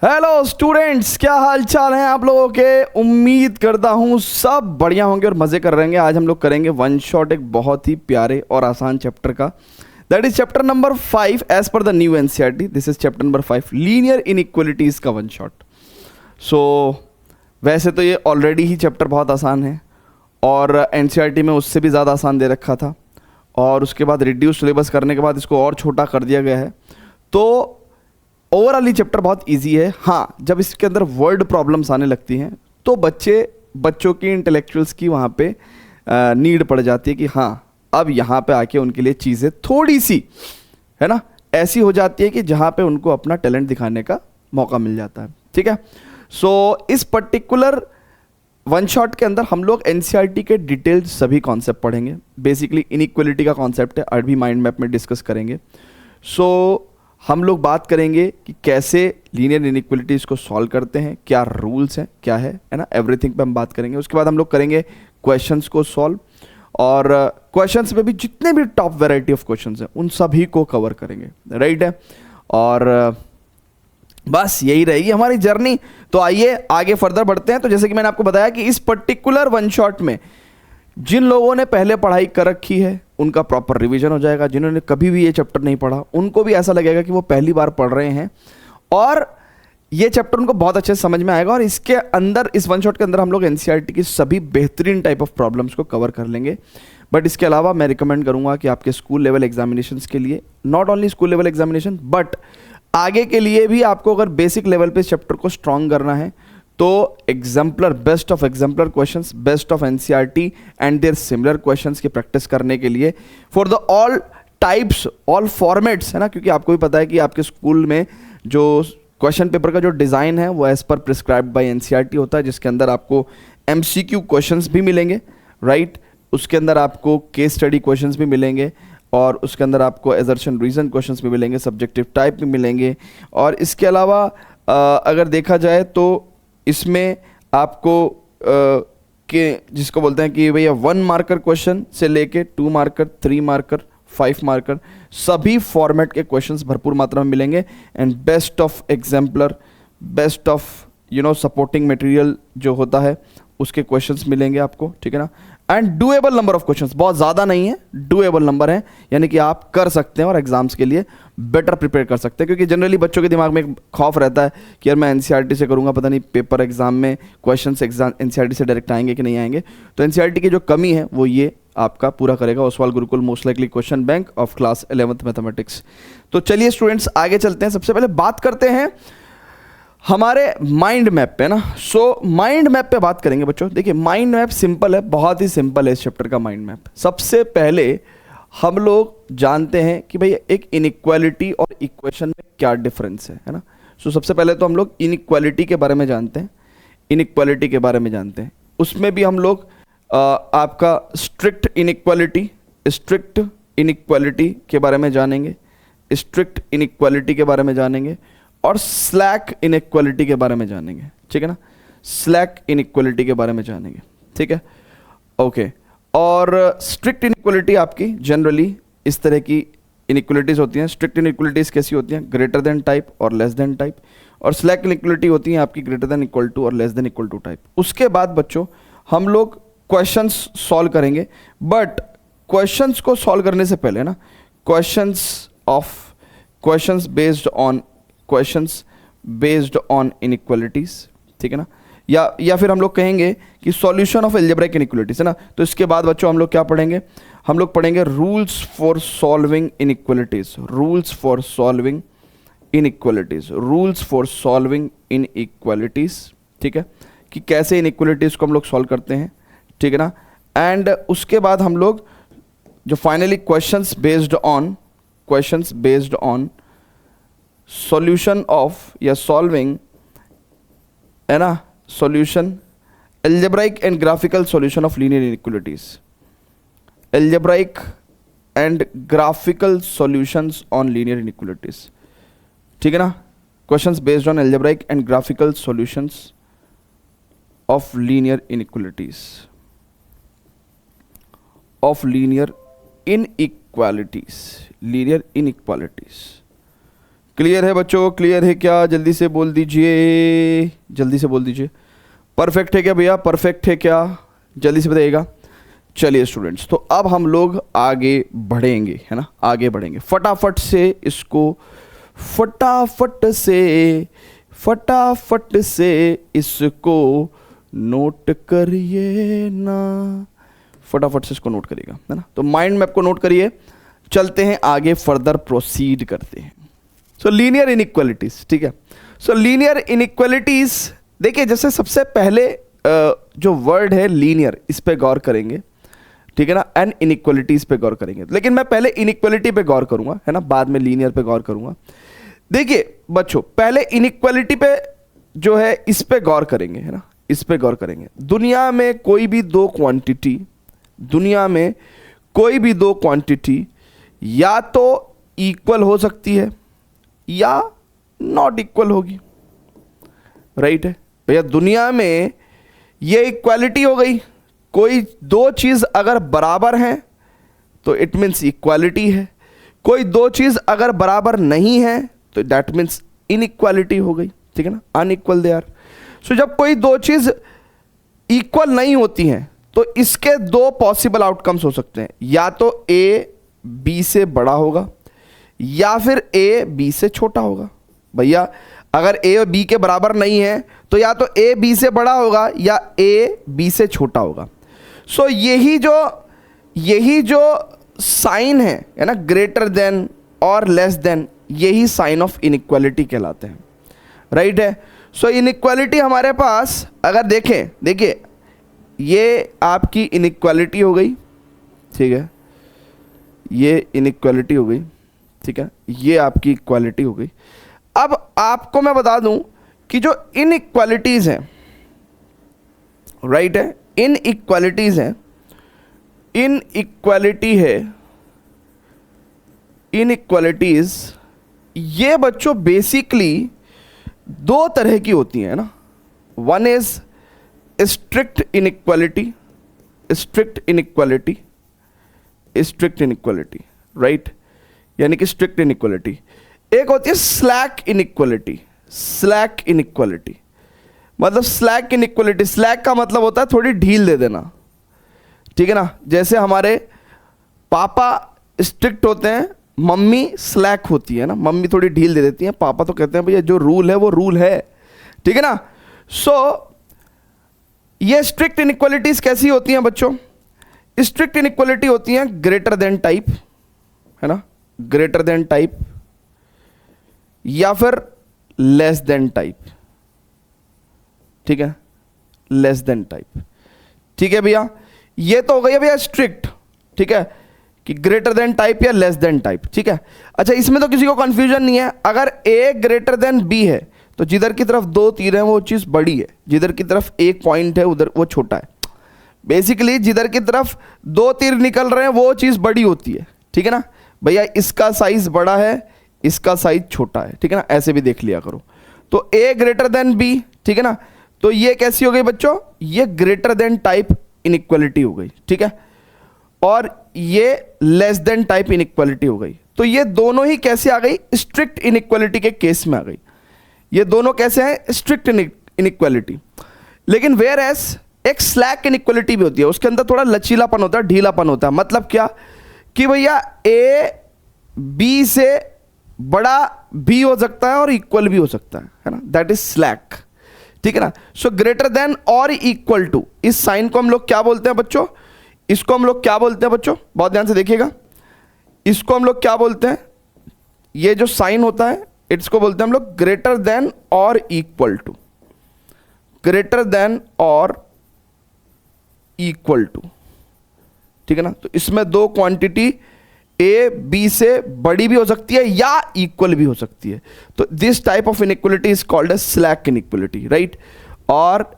Hello students, क्या हाल चाल है आप लोगों के। उम्मीद करता हूँ सब बढ़िया होंगे और मज़े कर रहे होंगे। आज हम लोग करेंगे वन शॉट एक बहुत ही प्यारे और आसान चैप्टर का, that is chapter number 5 as per the new NCERT. This is chapter number 5, linear inequalities का वन शॉट। सो वैसे तो ये ऑलरेडी ही चैप्टर बहुत आसान है और एनसीईआरटी में उससे भी ज़्यादा आसान दे रखा था, और उसके बाद रिड्यूस सिलेबस करने के बाद इसको और छोटा कर दिया गया है। तो ओवरऑल ये चैप्टर बहुत इजी है। हाँ, जब इसके अंदर वर्ड प्रॉब्लम्स आने लगती हैं तो बच्चों की इंटेलेक्चुअल्स की वहाँ पे नीड पड़ जाती है कि हाँ, अब यहाँ पे आके उनके लिए चीज़ें थोड़ी सी है ना ऐसी हो जाती है कि जहाँ पे उनको अपना टैलेंट दिखाने का मौका मिल जाता है। ठीक है। सो इस पर्टिकुलर वन शॉट के अंदर हम लोग एनसीईआरटी के डिटेल्ड सभी कॉन्सेप्ट पढ़ेंगे। बेसिकली इनइक्वालिटी का कॉन्सेप्ट है, आज भी माइंड मैप में डिस्कस करेंगे। सो हम लोग बात करेंगे कि कैसे लीनियर इनइक्वालिटीज़ को सॉल्व करते हैं, क्या रूल्स हैं, क्या है ना, एवरीथिंग पे हम बात करेंगे। उसके बाद हम लोग करेंगे क्वेश्चंस को सॉल्व, और क्वेश्चंस में भी जितने भी टॉप वैरायटी ऑफ क्वेश्चंस हैं उन सभी को कवर करेंगे। राइट है। और बस यही रहेगी हमारी जर्नी। तो आइए आगे फर्दर बढ़ते हैं। तो जैसे कि मैंने आपको बताया कि इस पर्टिकुलर वन शॉट में जिन लोगों ने पहले पढ़ाई कर रखी है उनका प्रॉपर रिवीजन हो जाएगा। जिन्होंने कभी भी ये चैप्टर नहीं पढ़ा उनको भी ऐसा लगेगा कि वो पहली बार पढ़ रहे हैं, और ये चैप्टर उनको बहुत अच्छे से समझ में आएगा। और इसके अंदर, इस वन शॉट के अंदर हम लोग एनसीईआरटी की सभी बेहतरीन टाइप ऑफ प्रॉब्लम्स को कवर कर लेंगे। बट इसके अलावा मैं रिकमेंड करूंगा कि आपके स्कूल लेवल एग्जामिनेशंस के लिए, not only school level examination but आगे के लिए भी आपको अगर बेसिक लेवल पे इस चैप्टर को स्ट्रॉन्ग करना है तो exemplar, best of exemplar questions, best of NCERT and their similar questions की प्रैक्टिस करने के लिए for the all types, all formats, है ना, क्योंकि आपको भी पता है कि आपके स्कूल में जो क्वेश्चन पेपर का जो डिज़ाइन है वो as per prescribed bye NCERT होता है, जिसके अंदर आपको एमसीक्यू क्वेश्चंस भी मिलेंगे। राइट। उसके अंदर आपको केस स्टडी क्वेश्चंस भी मिलेंगे, और उसके अंदर आपको एजर्शन रीजन क्वेश्चंस भी मिलेंगे, सब्जेक्टिव टाइप भी मिलेंगे। और इसके अलावा अगर देखा जाए तो इसमें आपको के जिसको बोलते हैं कि भैया 1 मार्कर क्वेश्चन से लेके 2 मार्कर, 3 मार्कर, 5 मार्कर, सभी फॉर्मेट के क्वेश्चंस भरपूर मात्रा में मिलेंगे। And best of exemplar, best of supporting material जो होता है उसके क्वेश्चंस मिलेंगे आपको। ठीक है ना। And doable number of questions, बहुत ज़्यादा नहीं है, डूएबल नंबर है, यानी कि आप कर सकते हैं और एग्जाम्स के लिए बेटर प्रिपेयर कर सकते हैं। क्योंकि जनरली बच्चों के दिमाग में एक खौफ रहता है कि यार मैं एनसीईआरटी से करूंगा, पता नहीं पेपर एग्जाम में क्वेश्चंस एग्जाम एनसीईआरटी से डायरेक्ट आएंगे कि नहीं आएंगे। तो एनसीईआरटी की जो कमी है वो ये आपका पूरा करेगा Oswal Gurukul most likely question bank of class 11th mathematics. तो चलिए स्टूडेंट्स आगे चलते हैं। सबसे पहले बात करते हैं हमारे माइंड मैप पे ना। सो माइंड मैप पे बात करेंगे बच्चों। देखिए माइंड मैप सिंपल है, बहुत ही सिंपल है इस चैप्टर का माइंड मैप। सबसे पहले हम लोग जानते हैं कि भाई एक इनइक्वालिटी और इक्वेशन में क्या डिफरेंस है ना। सो सबसे पहले तो हम लोग इनइक्वालिटी के बारे में जानते हैं, इनइक्वालिटी के बारे में जानते हैं। उसमें भी हम लोग आपका स्ट्रिक्ट इनइक्वालिटी के बारे में जानेंगे, स्ट्रिक्ट इनइक्वालिटी के बारे में जानेंगे, और स्लैक इनइक्वालिटी के बारे में जानेंगे। ठीक है ना, स्लैक इनइक्वालिटी के बारे में जानेंगे। ठीक है, ओके। और स्ट्रिक्ट इनइक्वालिटी आपकी जनरली इस तरह की इनइक्वालिटीज होती हैं। स्ट्रिक्ट इनइक्वालिटीज कैसी होती हैं? ग्रेटर देन टाइप और लेस देन टाइप। और स्लैक इनइक्वालिटी होती हैं आपकी ग्रेटर देन इक्वल टू और less than equal to type. उसके बाद बच्चों हम लोग क्वेश्चंस सॉल्व करेंगे, बट क्वेश्चंस को सॉल्व करने से पहले ना क्वेश्चंस बेस्ड ऑन इनइक्वालिटीज। ठीक है ना, या फिर हम लोग कहेंगे कि सॉल्यूशन ऑफ अलजेब्रिक इनइक्वालिटीज, है ना। तो इसके बाद बच्चों हम लोग क्या पढ़ेंगे? हम लोग पढ़ेंगे rules for solving inequalities, rules for solving inequalities. ठीक है, कि कैसे इनइक्वालिटीज को हम लोग सॉल्व करते हैं। ठीक है ना। एंड उसके बाद हम लोग जो finally questions based on solution of या सॉल्विंग, है ना, solution algebraic and graphical solution of linear inequalities, algebraic and graphical solutions on linear inequalities. ठीक है ना, questions based on algebraic and graphical solutions of linear inequalities, linear inequalities. Clear है बच्चों? Clear है क्या? जल्दी से बोल दीजिए, जल्दी से बोल दीजिए। परफेक्ट है क्या भैया? परफेक्ट है क्या? जल्दी से बताइएगा। चलिए स्टूडेंट्स, तो अब हम लोग आगे बढ़ेंगे, है ना, आगे बढ़ेंगे। फटाफट से इसको, फटाफट से इसको नोट करिए ना, फटाफट से इसको नोट करिएगा, है ना। तो माइंड मैप को नोट करिए, चलते हैं आगे, फर्दर प्रोसीड करते हैं। सो लीनियर इनइक्वालिटीज, ठीक है। सो लीनियर इनइक्वालिटीज, देखिए जैसे सबसे पहले जो वर्ड है लीनियर, इस पे गौर करेंगे, ठीक है ना, एंड इनइक्वालिटीज पे गौर करेंगे। लेकिन मैं पहले इनइक्वालिटी पे गौर करूंगा, है ना, बाद में लीनियर पे गौर करूंगा। देखिए बच्चों, पहले इनइक्वालिटी पे जो है इस पे गौर करेंगे, है ना, इस पे गौर करेंगे। दुनिया में कोई भी दो क्वांटिटी, दुनिया में कोई भी दो क्वांटिटी या तो इक्वल हो सकती है या नॉट इक्वल होगी, राइट है भैया। दुनिया में ये इक्वालिटी हो गई, कोई दो चीज अगर बराबर हैं तो इट मीन्स इक्वालिटी है, कोई दो चीज अगर बराबर नहीं है तो दैट मीन्स इनइक्वालिटी हो गई, ठीक है ना, अनइक्वल दे आर। सो जब कोई दो चीज इक्वल नहीं होती हैं तो इसके दो पॉसिबल आउटकम्स हो सकते हैं, या तो ए बी से बड़ा होगा या फिर ए बी से छोटा होगा। भैया अगर ए और बी के बराबर नहीं है तो या तो ए बी से बड़ा होगा या ए बी से छोटा होगा। सो यही जो साइन है ना, ग्रेटर देन और लेस देन, यही साइन ऑफ इनइक्वालिटी कहलाते हैं, राइट है। सो इनइक्वालिटी हमारे पास अगर देखें, देखिए ये आपकी इनइक्वालिटी हो गई, ठीक है, ये इनइक्वालिटी हो गई, ठीक है, ये आपकी इक्वालिटी हो गई। अब आपको मैं बता दूं कि जो इनइक्वालिटीज हैं, राइट है, इनइक्वालिटीज हैं, इनइक्वालिटी है, इनइक्वालिटीज ये बच्चों बेसिकली दो तरह की होती हैं ना। One is strict inequality, strict inequality, strict inequality, right, यानी कि स्ट्रिक्ट इनइक्वालिटी। एक होती है स्लैक इनइक्वालिटी, स्लैक इनइक्वालिटी मतलब स्लैक इनइक्वालिटी, स्लैक का मतलब होता है थोड़ी ढील दे देना, ठीक है ना। जैसे हमारे पापा स्ट्रिक्ट होते हैं, मम्मी स्लैक होती है ना, मम्मी थोड़ी ढील दे देती है, पापा तो कहते हैं भैया जो रूल है वो रूल है, ठीक है ना। सो ये स्ट्रिक्ट इनइक्वालिटीज कैसी होती हैं बच्चों? स्ट्रिक्ट इनइक्वालिटी होती हैं ग्रेटर देन टाइप, है ना, ग्रेटर देन टाइप या फिर लेस देन टाइप, ठीक है, लेस देन टाइप, ठीक है भैया। ये तो हो गई भैया स्ट्रिक्ट, ठीक है, कि ग्रेटर देन टाइप या लेस देन टाइप, ठीक है। अच्छा, इसमें तो किसी को कंफ्यूजन नहीं है, अगर ए ग्रेटर देन बी है तो जिधर की तरफ दो तीर हैं वो चीज़ बड़ी है, जिधर की तरफ एक पॉइंट है उधर वो छोटा है। बेसिकली जिधर की तरफ दो तीर निकल रहे हैं वो चीज़ बड़ी होती है, ठीक है ना भैया। इसका साइज बड़ा है, इसका साइज छोटा है, ठीक है ना, ऐसे भी देख लिया करो। तो ए ग्रेटर देन बी, ठीक है ना, तो ये कैसी हो गई बच्चों? ये ग्रेटर देन टाइप इनइक्वालिटी हो गई, ठीक है, और ये लेस देन टाइप इनइक्वालिटी हो गई। तो ये दोनों ही कैसे आ गई? स्ट्रिक्ट इनइक्वालिटी के केस में आ गई। ये दोनों कैसे हैं? Strict inequality. लेकिन वेयर एज एक स्लैक इनइक्वालिटी भी होती है, उसके अंदर थोड़ा लचीलापन होता है, ढीलापन होता है। मतलब क्या कि भैया ए बी से बड़ा भी हो सकता है और इक्वल भी हो सकता है ना, दैट इज स्लैक, ठीक है ना। सो ग्रेटर देन और इक्वल टू, इस साइन को हम लोग क्या बोलते हैं बच्चों? इसको हम लोग क्या बोलते हैं बच्चों? बहुत ध्यान से देखिएगा, इसको हम लोग क्या बोलते हैं? ये जो साइन होता है इसको बोलते हैं हम लोग ग्रेटर देन और इक्वल टू, ग्रेटर देन और इक्वल टू, ठीक है ना। तो इसमें दो क्वांटिटी ए बी से बड़ी भी हो सकती है या इक्वल भी हो सकती है। तो this type of inequality is called as slack inequality, right. और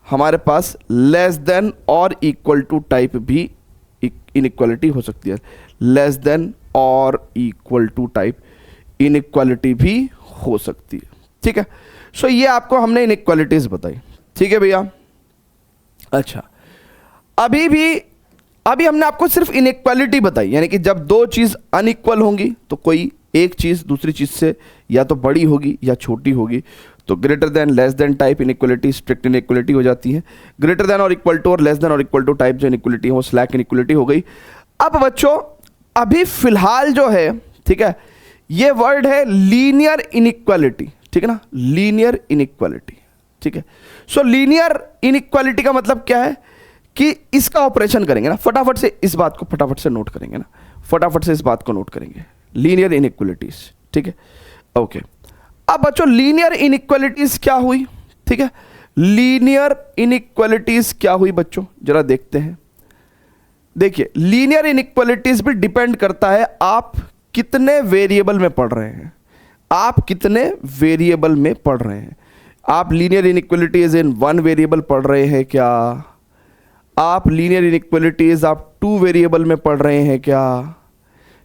हमारे पास लेस देन और इक्वल टू टाइप भी इनइक्वालिटी हो सकती है, लेस देन और इक्वल टू टाइप इनइक्वालिटी भी हो सकती है, ठीक है। सो ये आपको हमने इनइक्वालिटीज बताई, ठीक है भैया। अच्छा, अभी हमने आपको सिर्फ इनइक्वालिटी बताई, यानी कि जब दो चीज अनइक्वल होंगी तो कोई एक चीज़ दूसरी चीज़ से या तो बड़ी होगी या छोटी होगी, तो greater than less than type inequality strict inequality हो जाती है। ग्रेटर देन और इक्वल टू और लेस देन और इक्वल टू टाइप जो इनइक्वलिटी है वो स्लैक इनइक्वलिटी हो गई। अब बच्चों अभी फिलहाल जो है, ठीक है, ये वर्ड है लीनियर इनइक्वालिटी, ठीक है ना, लीनियर इनइक्वालिटी, ठीक है। सो लीनियर इनइक्वालिटी का मतलब क्या है कि इसका ऑपरेशन करेंगे ना, फटाफट से इस बात को फटाफट से नोट करेंगे ना, फटाफट से इस बात को नोट करेंगे, लीनियर इनइक्वालिटीज, ठीक है, ओके। अब बच्चों लीनियर इनइक्वालिटीज क्या हुई, ठीक है, लीनियर इनइक्वालिटीज क्या हुई बच्चों, जरा देखते हैं। देखिए लीनियर इनइक्वालिटीज भी डिपेंड करता है आप कितने वेरिएबल में पढ़ रहे हैं, आप कितने वेरिएबल में पढ़ रहे हैं। आप linear inequalities in one variable पढ़ रहे हैं क्या, आप लीनियर इनइक्वालिटीज आप टू वेरिएबल में पढ़ रहे हैं क्या,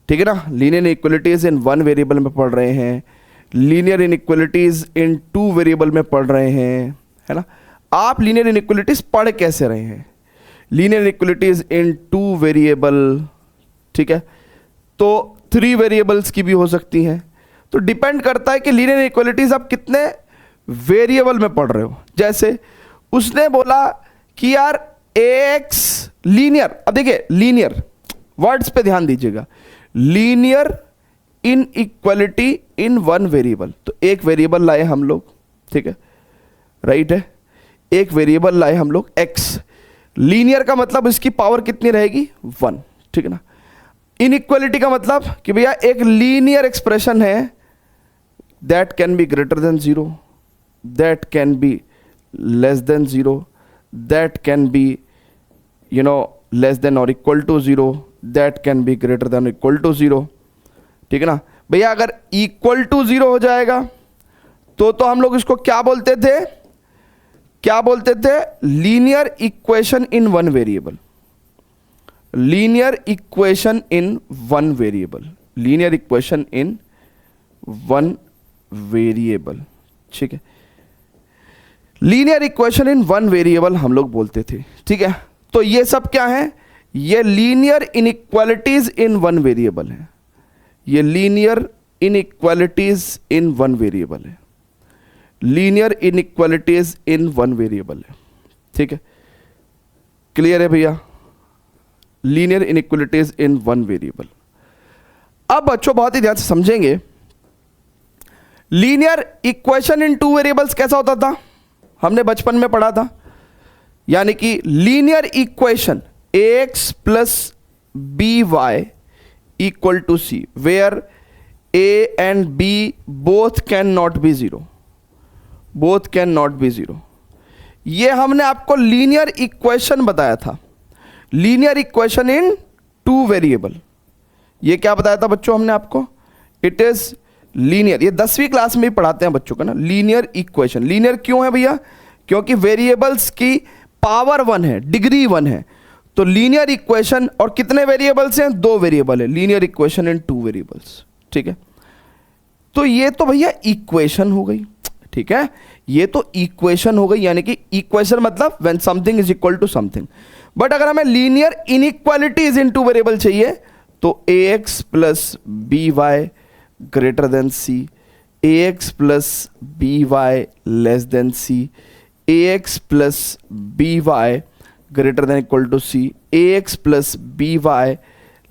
ठीक है ना, linear inequalities in one variable में पढ़ रहे हैं, linear inequalities in two variable में पढ़ रहे हैं, है ना। आप लीनियर इनइक्वालिटीज पढ़ कैसे रहे हैं, linear inequalities in two variable, ठीक है, तो थ्री वेरिएबल्स की भी हो सकती हैं। तो डिपेंड करता है कि लीनियर इनइक्वालिटीज आप कितने वेरिएबल में पढ़ रहे हो। जैसे उसने बोला कि यार एक्स लीनियर, अब देखिए लीनियर वर्ड्स पे ध्यान दीजिएगा, linear inequality in one variable, तो एक वेरिएबल लाए हम लोग, ठीक है, राइट है, एक वेरिएबल लाए हम लोग एक्स, लीनियर का मतलब इसकी पावर कितनी रहेगी, वन, ठीक है ना। इनइक्वालिटी का मतलब कि भैया एक लीनियर एक्सप्रेशन है that can be greater than zero, that can be less than zero, that can be you know less than और equal to zero, that can be greater than equal to zero, ठीक है ना। भैया अगर equal to zero हो जाएगा तो हम लोग इसको क्या बोलते थे, क्या बोलते थे, लीनियर इक्वेशन इन वन वेरिएबल, लीनियर इक्वेशन इन वन वेरिएबल, लीनियर इक्वेशन इन वन वेरिएबल, ठीक है, लीनियर इक्वेशन इन वन वेरिएबल हम लोग बोलते थे, ठीक है। तो ये सब क्या है, ये linear inequalities in one variable है, ये linear inequalities in one variable है, linear inequalities in one variable है, ठीक है, क्लियर है भैया, linear inequalities in one variable. अब बच्चों बहुत ही ध्यान से समझेंगे, linear equation in two variables कैसा होता था, हमने बचपन में पढ़ा था, यानी कि linear equation x plus b y equal to c, where a and b both can not be zero, both can not be zero, ये हमने आपको लीनियर इक्वेशन बताया था, linear equation in two variable. ये क्या बताया था बच्चों हमने आपको, इट इज लीनियर, ये 10वीं क्लास में ही पढ़ाते हैं बच्चों को ना, लीनियर इक्वेशन। लीनियर क्यों है भैया, क्योंकि वेरिएबल्स की पावर वन है, डिग्री वन है, तो लीनियर इक्वेशन, और कितने वेरिएबल्स हैं, दो वेरिएबल है, linear equation in two variables, ठीक है। तो ये तो भैया इक्वेशन हो गई, ठीक है, ये तो इक्वेशन हो गई, यानी कि इक्वेशन मतलब when something is equal to something. But अगर हमें linear inequalities in two variable चाहिए तो a x plus b y greater than c, a x plus b y less than c, a x plus b y greater than equal to c, a x plus b y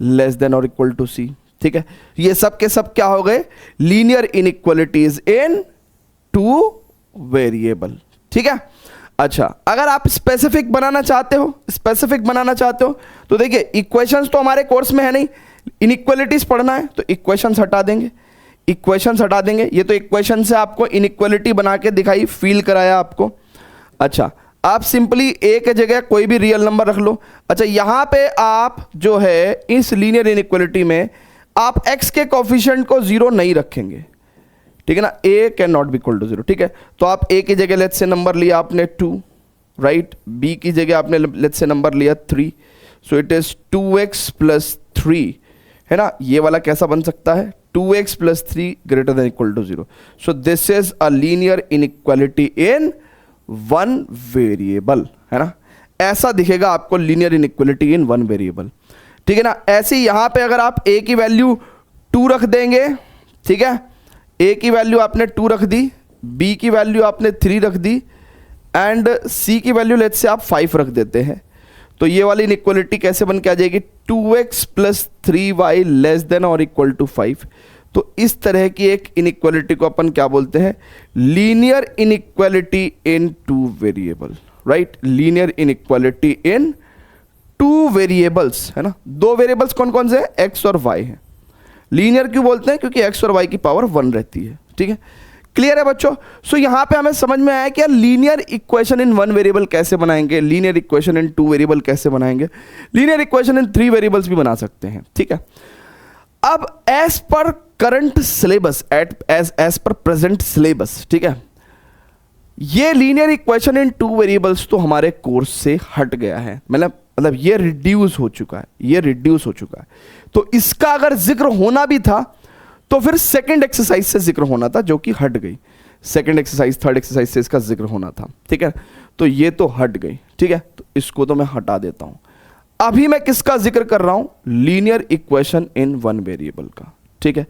less than और equal to c, ठीक है। ये सब के सब क्या हो गए, linear inequalities in two variable, ठीक है। अच्छा, अगर आप स्पेसिफिक बनाना चाहते हो, स्पेसिफिक बनाना चाहते हो तो देखिए इक्वेशंस तो हमारे कोर्स में है नहीं, इनइक्वालिटीज पढ़ना है तो इक्वेशंस हटा देंगे, इक्वेशंस हटा देंगे, ये तो इक्वेशन से आपको इनइक्वालिटी बना के दिखाई, फील कराया आपको। अच्छा, आप सिंपली ए के जगह कोई भी रियल नंबर रख लो। अच्छा, यहां पे आप जो है इस लीनियर इनइक्वालिटी में आप x के कोफिशिएंट को जीरो नहीं रखेंगे, ठीक है ना, a can not be equal to zero, ठीक है। तो आप a की जगह लेट्स से नंबर लिया आपने 2, राइट, b की जगह आपने लेट्स से नंबर लिया 3, so it is 2x plus 3, है ना। ये वाला कैसा बन सकता है, 2x plus 3 greater than equal to zero, so this is a linear inequality in one variable, है ना। ऐसा दिखेगा आपको linear inequality in one variable, ठीक है ना। ऐसे ही यहां पे अगर आप a की वैल्यू 2 रख देंगे ठीक है, ए की वैल्यू आपने 2 रख दी, बी की वैल्यू आपने 3 रख दी एंड सी की वैल्यू लेट्स से आप 5 रख देते हैं। तो ये वाली इनइक्वालिटी कैसे बन के आ जाएगी, 2x plus 3y less than और इक्वल टू 5। तो इस तरह की एक इनइक्वालिटी को अपन क्या बोलते हैं, लीनियर इनइक्वालिटी इन two variable, right, linear inequality इन टू वेरिएबल्स, है ना। दो वेरिएबल्स कौन कौन से हैं, x और y हैं। लीनियर क्यों बोलते हैं, क्योंकि x और y की पावर 1 रहती है, ठीक है। क्लियर है बच्चों। सो यहां पे हमें समझ में आया कि यार लीनियर इक्वेशन इन 1 वेरिएबल कैसे बनाएंगे, लीनियर इक्वेशन इन 2 वेरिएबल कैसे बनाएंगे, लीनियर इक्वेशन इन 3 वेरिएबल्स भी बना सकते हैं, ठीक है। अब as per current syllabus, as per present syllabus, ठीक है, ये लीनियर इक्वेशन इन 2 वेरिएबल्स तो हमारे कोर्स से हट गया है, मतलब ये रिड्यूस हो चुका है, ये रिड्यूस हो चुका है। तो इसका अगर जिक्र होना भी था तो फिर सेकंड एक्सरसाइज से जिक्र होना था, जो कि हट गई। सेकंड एक्सरसाइज, थर्ड एक्सरसाइज से इसका जिक्र होना था, ठीक है। तो ये तो हट गई, ठीक है, तो इसको तो मैं हटा देता हूं। अभी मैं किसका जिक्र कर रहा हूं, लीनियर इक्वेशन इन 1 वेरिएबल का, ठीक है।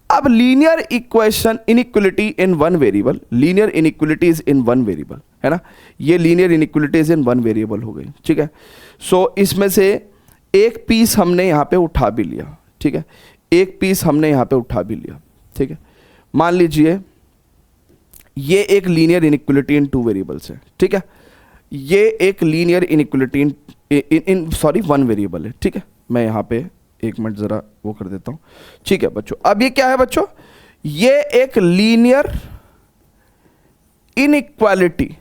अब linear equation inequality in 1 variable, linear inequalities in 1 variable, है ना, ये लीनियर इनइक्वालिटीज इन 1 वेरिएबल हो गई, ठीक है। सो इसमें से एक पीस हमने यहां पे उठा भी लिया, ठीक है, एक पीस हमने यहां पे उठा भी लिया, ठीक है। मान लीजिए ये एक लीनियर इनइक्वालिटी इन 2 वेरिएबल्स है, ठीक है, ये एक लीनियर इनइक्वालिटी इन 1 वेरिएबल है, ठीक है। मैं यहां पे एक मिनट जरा वो कर देता हूं, ठीक है बच्चों। अब ये क्या है बच्चों, ये एक लीनियर इनइक्वालिटी,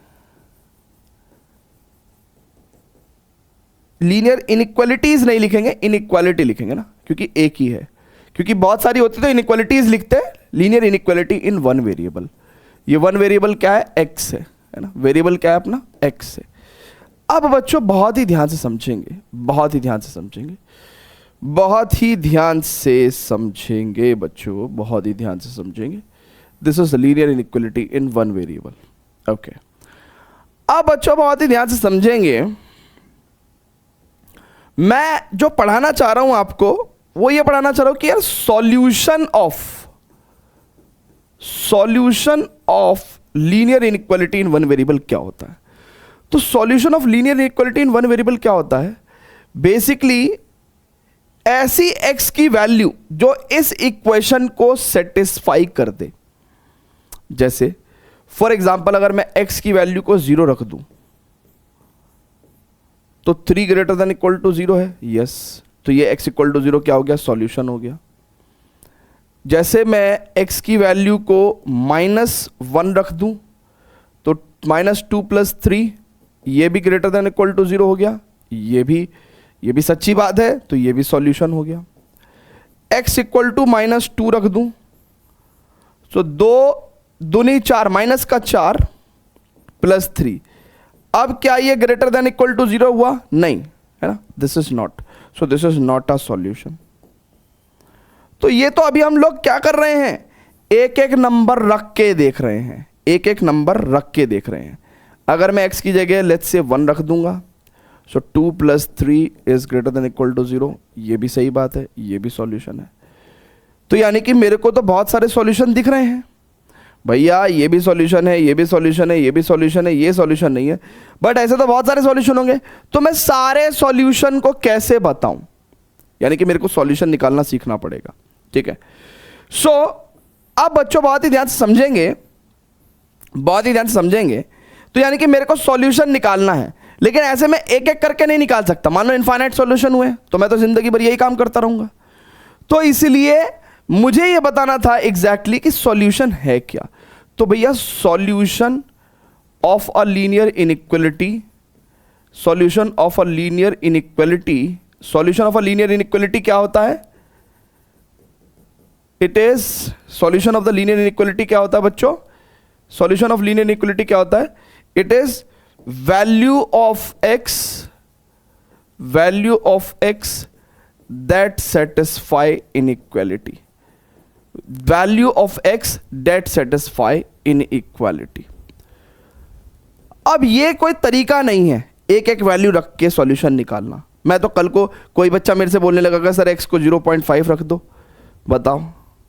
लीनियर इनइक्वालिटीज नहीं लिखेंगे, इनइक्वालिटी लिखेंगे ना, क्योंकि एक ही है, क्योंकि बहुत सारी होती तो इनइक्वालिटीज लिखते हैं। लीनियर इनइक्वालिटी इन 1 वेरिएबल, ये 1 वेरिएबल क्या है, x है ना, वेरिएबल क्या है अपना, x है। अब बच्चों बहुत ही ध्यान से समझेंगे, बहुत ही ध्यान से समझेंगे, बहुत ही ध्यान से समझेंगे बच्चों, बहुत ही ध्यान से समझेंगे। This is linear inequality in 1 variable, okay. अब बच्चों बहुत ही ध्यान से समझेंगे, मैं जो पढ़ाना चाह रहा हूं आपको वो ये पढ़ाना चाह रहा हूं कि यार solution of linear inequality in 1 variable क्या होता है। तो solution of linear inequality in 1 variable क्या होता है, बेसिकली ऐसी x की वैल्यू जो इस इक्वेशन को सेटिस्फाई कर दे। जैसे फॉर एग्जांपल अगर मैं x की वैल्यू को 0 रख दूं तो 3 ग्रेटर देन इक्वल टू 0 है, यस, तो ये x इक्वल टू 0 क्या हो गया, सॉल्यूशन हो गया। जैसे मैं x की वैल्यू को -1 रख दूं तो -2 + 3 ये भी ग्रेटर देन इक्वल टू 0 हो गया, ये भी सच्ची बात है, तो ये भी सॉल्यूशन हो गया। x इक्वल टू -2 रख दूं तो 2 दूनी 4, माइनस का 4 + 3, अब क्या ये ग्रेटर देन इक्वल टू 0 हुआ, नहीं, है ना, this is not, so this is not a solution. तो ये तो अभी हम लोग क्या कर रहे हैं, एक एक नंबर रख के देख रहे हैं, एक एक नंबर रख के देख रहे हैं। अगर मैं x की जगह लेट्स से 1 रख दूंगा, so 2 + 3 is greater than equal to 0, ये भी सही बात है, ये भी सॉल्यूशन है। तो यानी कि मेरे को तो बहुत सारे सॉल्यूशन दिख रहे हैं भैया, ये भी सॉल्यूशन है, ये भी सॉल्यूशन है, ये भी सॉल्यूशन है, ये सॉल्यूशन नहीं है, बट ऐसे तो बहुत सारे सॉल्यूशन होंगे। तो मैं सारे सॉल्यूशन को कैसे बताऊं, यानी कि मेरे को सॉल्यूशन निकालना सीखना पड़ेगा, ठीक है। सो अब बच्चों बहुत ही ध्यान से समझेंगे, बहुत ही ध्यान से समझेंगे। तो यानी कि मेरे को सॉल्यूशन निकालना है, लेकिन ऐसे मैं एक एक करके नहीं निकाल सकता। मान लो इनफाइनाइट सॉल्यूशन हुए तो मैं तो जिंदगी भर यही काम करता रहूंगा। तो इसलिए मुझे यह बताना था एग्जैक्टली कि सॉल्यूशन है क्या। तो भैया solution of a linear inequality, solution of a linear inequality, solution of a linear inequality क्या होता है, it is solution of the linear inequality क्या होता है बच्चों, सॉल्यूशन ऑफ लीनियर इनइक्वालिटी क्या होता है, it is value of x that satisfy inequality, value of x that satisfy inequality। अब ये कोई तरीका नहीं है एक एक वैल्यू रख के सॉल्यूशन निकालना। मैं तो कल को कोई बच्चा मेरे से बोलने लगा सर x को 0.5 रख दो, बताओ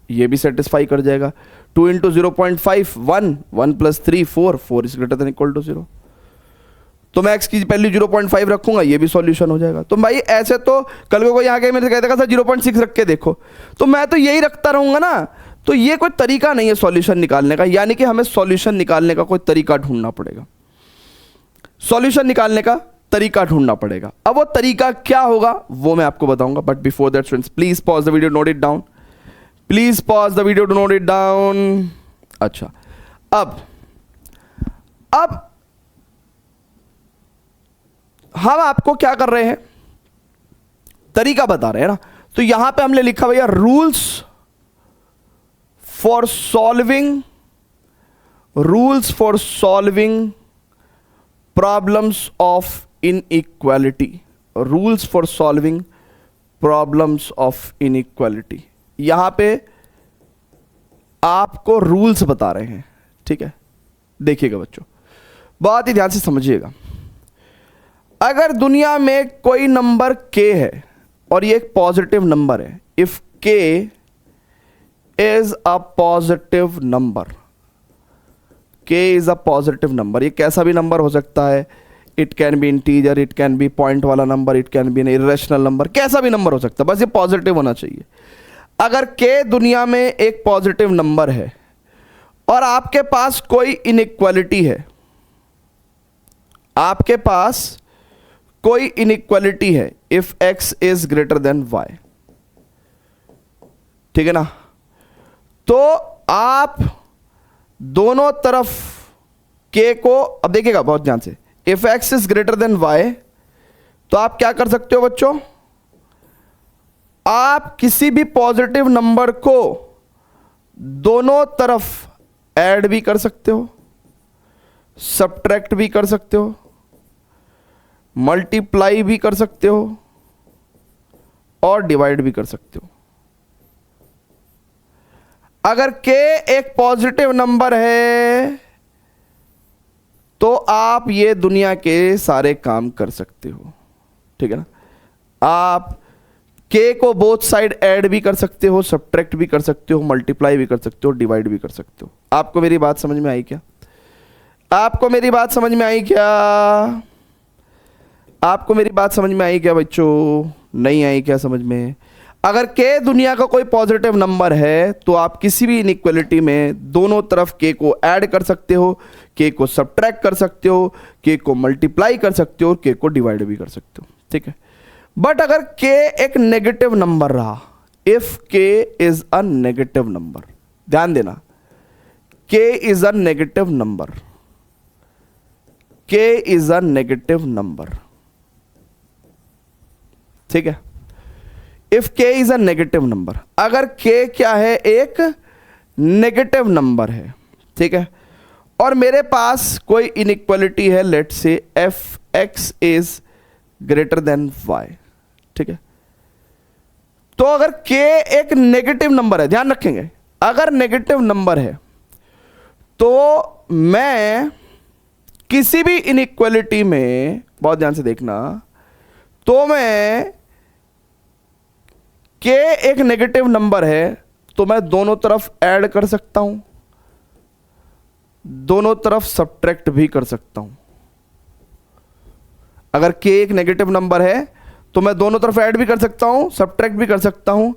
ये भी सेटिस्फाई कर जाएगा। 2 into 0.5 1, 1 plus 3 4, 4 is greater than equal to 0। तो मैं x की वैल्यू 0.5 रखूंगा, ये भी सॉल्यूशन हो जाएगा। तो भाई ऐसे तो कल को कोई आके मेरे से कहता है सर 0.6 रख के देखो, तो मैं तो यही रखता रहूंगा ना। तो ये कोई तरीका नहीं है सॉल्यूशन निकालने का, यानी कि हमें सॉल्यूशन निकालने का कोई तरीका ढूंढना पड़ेगा, सॉल्यूशन निकालने का तरीका ढूंढना पड़ेगा। अब वो तरीका क्या होगा वो मैं आपको बताऊंगा, but before that students please pause the video, note it down, please pause the video to note it down. अच्छा, अब हम आपको क्या कर रहे हैं, तरीका बता रहे हैं ना। तो यहां पे हमने लिखा भैया rules for solving problems of inequality, rules for solving problems of inequality. यहां पे आपको रूल्स बता रहे हैं, ठीक है। देखिएगा बच्चों, बहुत ही ध्यान से समझिएगा। अगर दुनिया में कोई नंबर k है और ये एक पॉजिटिव नंबर है, if k is a positive number, k is a positive number, ये कैसा भी नंबर हो सकता है, it can be integer, it can be point वाला number, it can be an irrational number, कैसा भी नंबर हो सकता है, बस ये पॉजिटिव होना चाहिए। अगर k दुनिया में एक पॉजिटिव नंबर है और आपके पास कोई इनइक्वालिटी है, आपके पास कोई इनइक्वालिटी है, if x is greater then y, ठीक है ना, तो आप दोनों तरफ k को, अब देखिएगा बहुत ध्यान से, if x is greater then y, तो आप क्या कर सकते हो बच्चों, आप किसी भी पॉजिटिव नंबर को दोनों तरफ ऐड भी कर सकते हो, सब्ट्रैक्ट भी कर सकते हो, मल्टीप्लाई भी कर सकते हो और डिवाइड भी कर सकते हो। अगर k एक पॉजिटिव नंबर है तो आप ये दुनिया के सारे काम कर सकते हो, ठीक है ना। आप k को बोथ साइड ऐड भी कर सकते हो, सब्ट्रैक्ट भी कर सकते हो, मल्टीप्लाई भी कर सकते हो, डिवाइड भी कर सकते हो। आपको मेरी बात समझ में आई क्या? आपको मेरी बात समझ में आई क्या? आपको मेरी बात समझ में आई क्या बच्चों? नहीं आई क्या समझ में? अगर k दुनिया का कोई पॉजिटिव नंबर है तो आप किसी भी इनइक्वालिटी में दोनों तरफ k को ऐड कर सकते हो, k को सब्ट्रैक्ट कर सकते हो, k को मल्टीप्लाई कर सकते हो, k को डिवाइड भी कर सकते हो, ठीक है। बट अगर k एक नेगेटिव नंबर रहा, if k is a negative number, ध्यान देना, k is a negative number, k is a negative number, ठीक है। If k is a negative number, अगर k क्या है, एक नेगेटिव नंबर है, ठीक है, और मेरे पास कोई इनइक्वालिटी है, let's say F x is greater then y, ठीक है। तो अगर k एक नेगेटिव नंबर है, ध्यान रखेंगे, अगर नेगेटिव नंबर है तो मैं किसी भी इनइक्वालिटी में, बहुत ध्यान से देखना, तो मैं k एक नेगेटिव नंबर है तो मैं दोनों तरफ ऐड कर सकता हूं, दोनों तरफ सब्ट्रैक्ट भी कर सकता हूं। अगर k एक नेगेटिव नंबर है तो मैं दोनों तरफ ऐड भी कर सकता हूं, सब्ट्रैक्ट भी कर सकता हूं,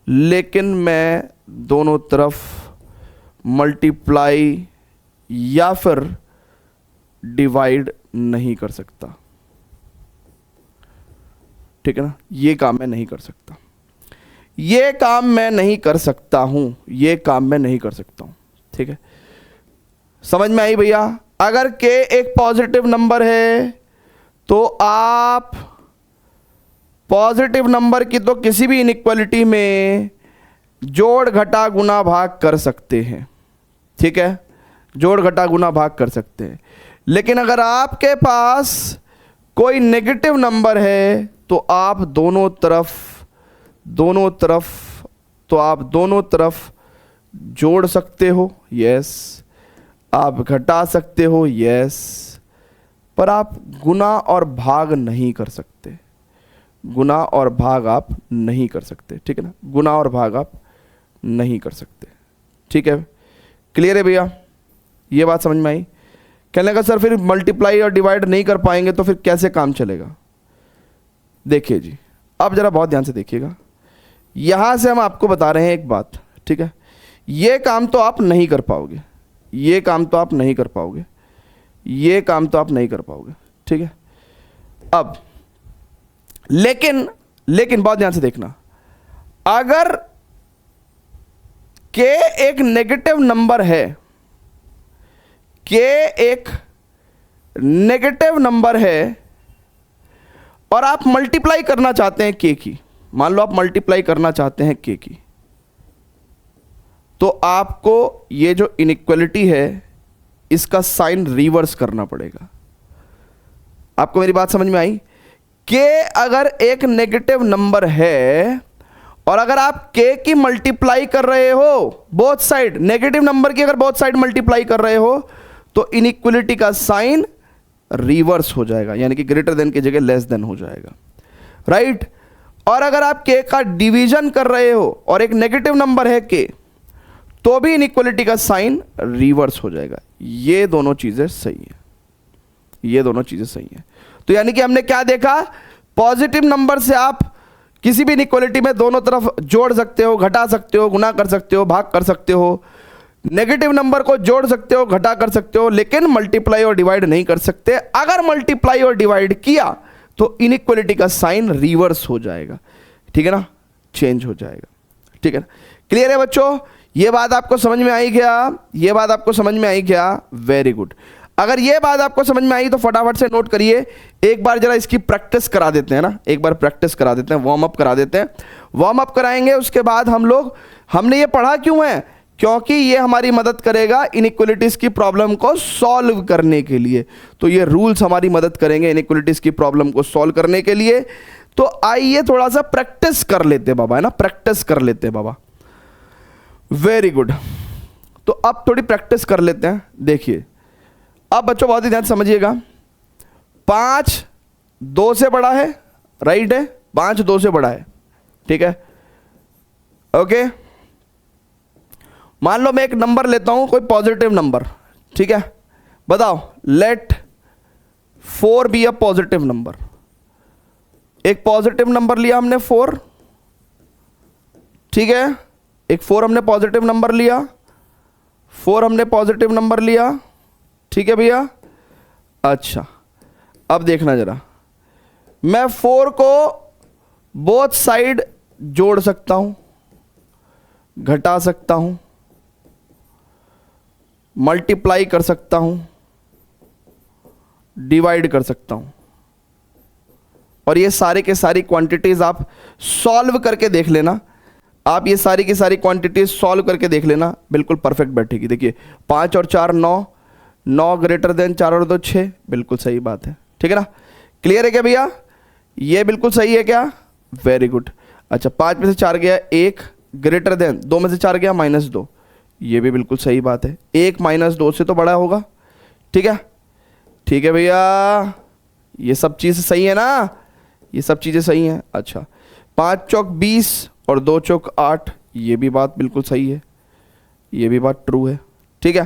लेकिन मैं दोनों तरफ मल्टीप्लाई या फिर डिवाइड नहीं कर सकता, ठीक है ना। ये काम मैं नहीं कर सकता, ये काम मैं नहीं कर सकता हूं, ये काम मैं नहीं कर सकता हूं, ठीक है। समझ में आई भैया? अगर k एक पॉजिटिव नंबर है तो आप पॉजिटिव नंबर की तो किसी भी इनइक्वालिटी में जोड़ घटा गुना भाग कर सकते हैं, ठीक है, जोड़ घटा गुना भाग कर सकते हैं। लेकिन अगर आपके पास कोई नेगेटिव नंबर है तो आप दोनों तरफ जोड़ सकते हो, यस, आप घटा सकते हो, यस, पर आप गुना और भाग नहीं कर सकते, गुना और भाग आप नहीं कर सकते, ठीक है ना, गुना और भाग आप नहीं कर सकते। ठीक है, क्लियर है भैया? ये बात समझ में आई? कहने लगा सर फिर मल्टीप्लाई और डिवाइड नहीं कर पाएंगे तो फिर कैसे काम चलेगा? देखिए जी, अब जरा बहुत ध्यान से देखिएगा। यहां से हम आपको बता रहे हैं एक बात, ठीक है? ये काम तो आप नहीं कर पाओगे, ये काम तो आप नहीं कर पाओगे, ये काम तो आप नहीं कर पाओगे, ठीक है? अब लेकिन बहुत ध्यान से देखना, अगर के एक नेगेटिव नंबर है, के एक नेगेटिव नंबर है और आप मल्टीप्लाई करना चाहते हैं के की, मान लो आप मल्टीप्लाई करना चाहते हैं के की, तो आपको ये जो इनइक्वालिटी है इसका साइन रिवर्स करना पड़ेगा। आपको मेरी बात समझ में आई? के अगर एक नेगेटिव नंबर है और अगर आप के की मल्टीप्लाई कर रहे हो बोथ साइड, नेगेटिव नंबर की अगर बोथ साइड मल्टीप्लाई कर रहे हो तो इनइक्वालिटी का साइन रिवर्स हो जाएगा, यानी कि ग्रेटर देन की जगह लेस देन हो जाएगा, राइट? और अगर आप के का डिवीजन कर रहे हो और एक नेगेटिव नंबर है के, तो भी इनइक्वालिटी का साइन रिवर्स हो जाएगा। ये दोनों चीजें सही है, ये दोनों चीजें सही है। तो यानी कि हमने क्या देखा, पॉजिटिव नंबर से आप किसी भी इनइक्वालिटी में दोनों तरफ जोड़ सकते हो, घटा सकते हो, गुना कर सकते हो, भाग कर सकते हो, नेगेटिव नंबर को जोड़ सकते हो, घटा कर सकते हो, लेकिन मल्टीप्लाई और डिवाइड नहीं कर सकते। अगर मल्टीप्लाई और डिवाइड किया तो इनइक्वालिटी का साइन रिवर्स हो जाएगा, ठीक है ना, चेंज हो जाएगा, ठीक है ना? क्लियर है बच्चों? ये बात आपको समझ में आई क्या? ये बात आपको समझ में आई क्या? Very good. अगर ये बात आपको समझ में आई तो फटाफट से नोट करिए, एक बार जरा इसकी प्रैक्टिस करा देते हैं ना, एक बार प्रैक्टिस करा देते हैं, वार्म अप करा देते हैं। वार्म अप कराएंगे उसके बाद हमने ये पढ़ा क्यों है? क्योंकि ये हमारी मदद करेगा इनइक्वालिटीज की प्रॉब्लम को सॉल्व करने के लिए। तो ये रूल्स हमारी मदद करेंगे इनइक्वालिटीज की प्रॉब्लम को सॉल्व करने के लिए। तो आइए थोड़ा सा प्रैक्टिस कर लेते हैं बाबा, है ना, प्रैक्टिस कर लेते हैं बाबा। Very good. तो अब थोड़ी प्रैक्टिस कर लेते हैं। देखिए अब बच्चों बहुत ही ध्यान समझिएगा, 5 2 से बड़ा है, राइट है, 5 2 से बड़ा है, ठीक है, ओके। मान लो मैं एक नंबर लेता हूं, कोई पॉजिटिव नंबर, ठीक है, बताओ, let 4 be a positive number. एक पॉजिटिव नंबर लिया हमने 4, ठीक है, एक 4 हमने पॉजिटिव नंबर लिया, 4 हमने पॉजिटिव नंबर लिया, ठीक है भैया। अच्छा अब देखना जरा, मैं 4 को बोथ साइड जोड़ सकता हूं, घटा सकता हूं, मल्टीप्लाई कर सकता हूं, डिवाइड कर सकता हूं, और ये सारे के सारी क्वांटिटीज आप सॉल्व करके देख लेना। आप ये सारी की सारी क्वांटिटीज सॉल्व करके देख लेना, बिल्कुल परफेक्ट बैठेगी। देखिए 5 और 4 9, 9 ग्रेटर देन 4 और 2 6, बिल्कुल सही बात है, ठीक है ना। क्लियर है क्या भैया? ये बिल्कुल सही है क्या? Very good. अच्छा 5 में से 4 गया 1, ग्रेटर देन 2 में से 4 गया -2, ये भी बिल्कुल सही बात है। 1 -2 से तो बड़ा होगा, ठीक है, ठीक है भैया, ये सब चीज़ सही है ना, ये सब चीज़ें सही हैं। अच्छा 5 चौक 20 और 2 चौक 8, ये भी बात बिल्कुल सही है, ये भी बात ट्रू है, ठीक है।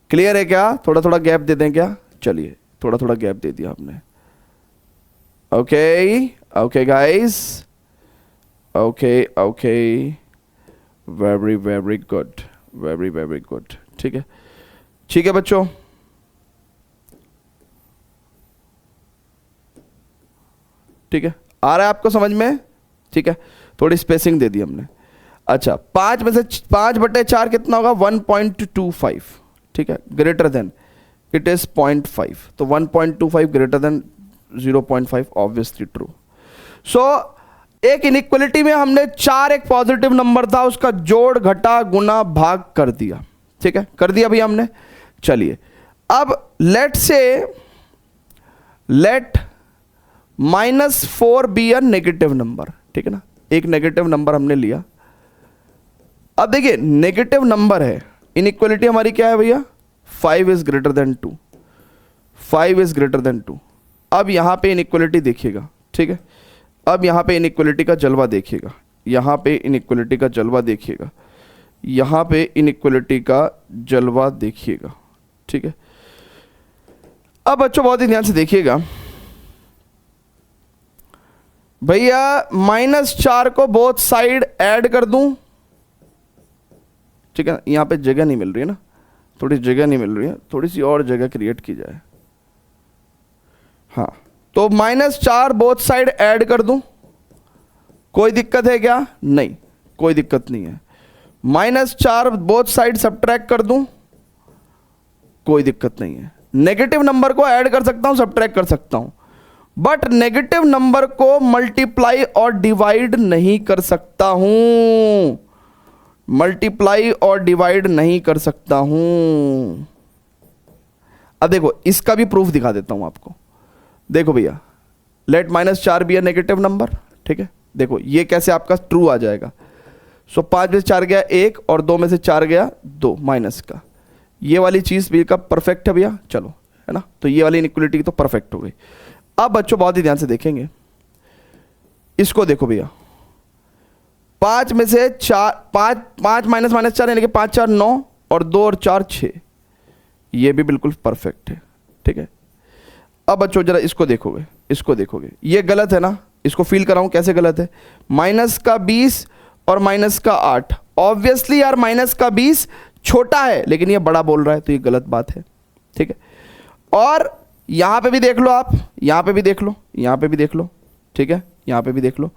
क्लियर है क्या? थोड़ा थोड़ा गैप दे दें क्या? चलिए थोड़ा थोड़ा गैप दे दिया आपने। Okay okay guys, okay okay, very very good, very very good, ठीक है, ठीक है बच्चों। ठीक है, आ रहा है आपको समझ में? ठीक है, थोड़ी स्पेसिंग दे दी हमने। अच्छा 5 में से 5/4 कितना होगा? 1.25, ठीक है, ग्रेटर देन इट इज 0.5, तो 1.25 ग्रेटर देन 0.5, ऑब्वियसली ट्रू। सो एक इनइक्वालिटी में हमने 4 एक पॉजिटिव नंबर था, उसका जोड़ घटा गुना भाग कर दिया, ठीक है, कर दिया भैया हमने। चलिए अब let -4 be a negative number, ठीक है ना, एक नेगेटिव नंबर हमने लिया। अब देखिए नेगेटिव नंबर है, इनइक्वालिटी हमारी क्या है भैया? 5 is greater then 2, 5 is greater then 2। अब यहां पे इनइक्वालिटी देखिएगा, ठीक है, अब यहां पे इनइक्वालिटी का जलवा देखिएगा, यहां पे इनइक्वालिटी का जलवा देखिएगा। यहां पे इनइक्वलिटी का जलवा देखिएगा, ठीक है। अब बच्चों बहुत ही ध्यान से देखिएगा भैया, -4 को बोथ साइड ऐड कर दूं, ठीक है। यहां पे जगह नहीं मिल रही है ना, थोड़ी जगह नहीं मिल रही है, थोड़ी सी और जगह क्रिएट की जाए। हाँ, तो -4 बोथ साइड ऐड कर दूं, कोई दिक्कत है क्या? नहीं, कोई दिक्कत नहीं है। -4 बोथ साइड सब्ट्रैक्ट कर दूं, कोई दिक्कत नहीं है। नेगेटिव नंबर को ऐड कर सकता हूं, सब्ट्रैक्ट कर सकता हूं, बट नेगेटिव नंबर को मल्टीप्लाई और डिवाइड नहीं कर सकता हूं, मल्टीप्लाई और डिवाइड नहीं कर सकता हूं। अब देखो, इसका भी प्रूफ दिखा देता हूं आपको। देखो भैया, let -4 be a negative number, ठीक है। देखो ये कैसे आपका ट्रू आ जाएगा। सो 5 में से 4 गया 1 और 2 में से 4 गया 2 माइनस का। ये वाली चीज भी का परफेक्ट है भैया, चलो, है ना। तो ये वाली इनइक्वलिटी तो परफेक्ट हो गई। अब बच्चों बहुत ही ध्यान से देखेंगे इसको। देखो भैया, 5 में से 4, 5 माइनस -4 यानी कि 5 4 9 और 2 और 4 6, ये भी बिल्कुल परफेक्ट है, ठीक है। अब बच्चों जरा इसको देखोगे, इसको देखोगे, ये गलत है ना, इसको फील कराऊं कैसे गलत है। -20 और -8, ऑब्वियसली यार -20 छोटा है लेकिन ये बड़ा बोल रहा है, तो ये गलत बात है, ठीक है। और यहां पे भी देख लो आप, यहां पे भी देख लो, यहां पे भी देख लो, ठीक है, यहां पे भी देख लो।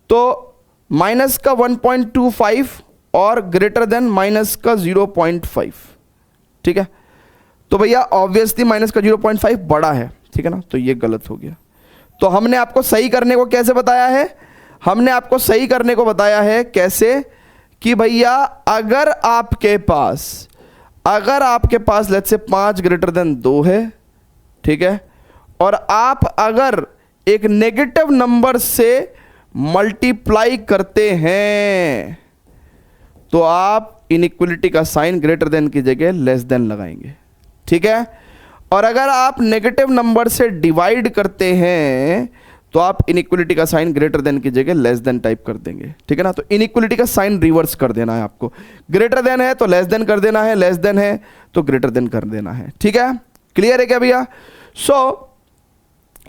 तो -1.25 और ग्रेटर देन -0.5, ठीक है। तो भैया ऑब्वियसली -0.5 बड़ा है, ठीक है ना, तो ये गलत हो गया। तो हमने आपको सही करने को कैसे बताया है? हमने आपको सही करने को बताया है कैसे कि भैया अगर आपके पास लेट्स से 5 ग्रेटर देन 2 है, ठीक है, और आप अगर एक नेगेटिव नंबर से मल्टीप्लाई करते हैं तो आप इनइक्वलिटी का साइन ग्रेटर देन की जगह लेस देन लगाएंगे, ठीक है। और अगर आप नेगेटिव नंबर से डिवाइड करते हैं तो आप इनइक्वलिटी का साइन ग्रेटर देन की जगह लेस देन टाइप कर देंगे, ठीक है ना। तो इनइक्वलिटी का साइन रिवर्स कर देना है आपको। ग्रेटर देन है तो लेस देन कर देना है, लेस देन है तो ग्रेटर देन कर देना है, ठीक है। क्लियर है क्या भैया? सो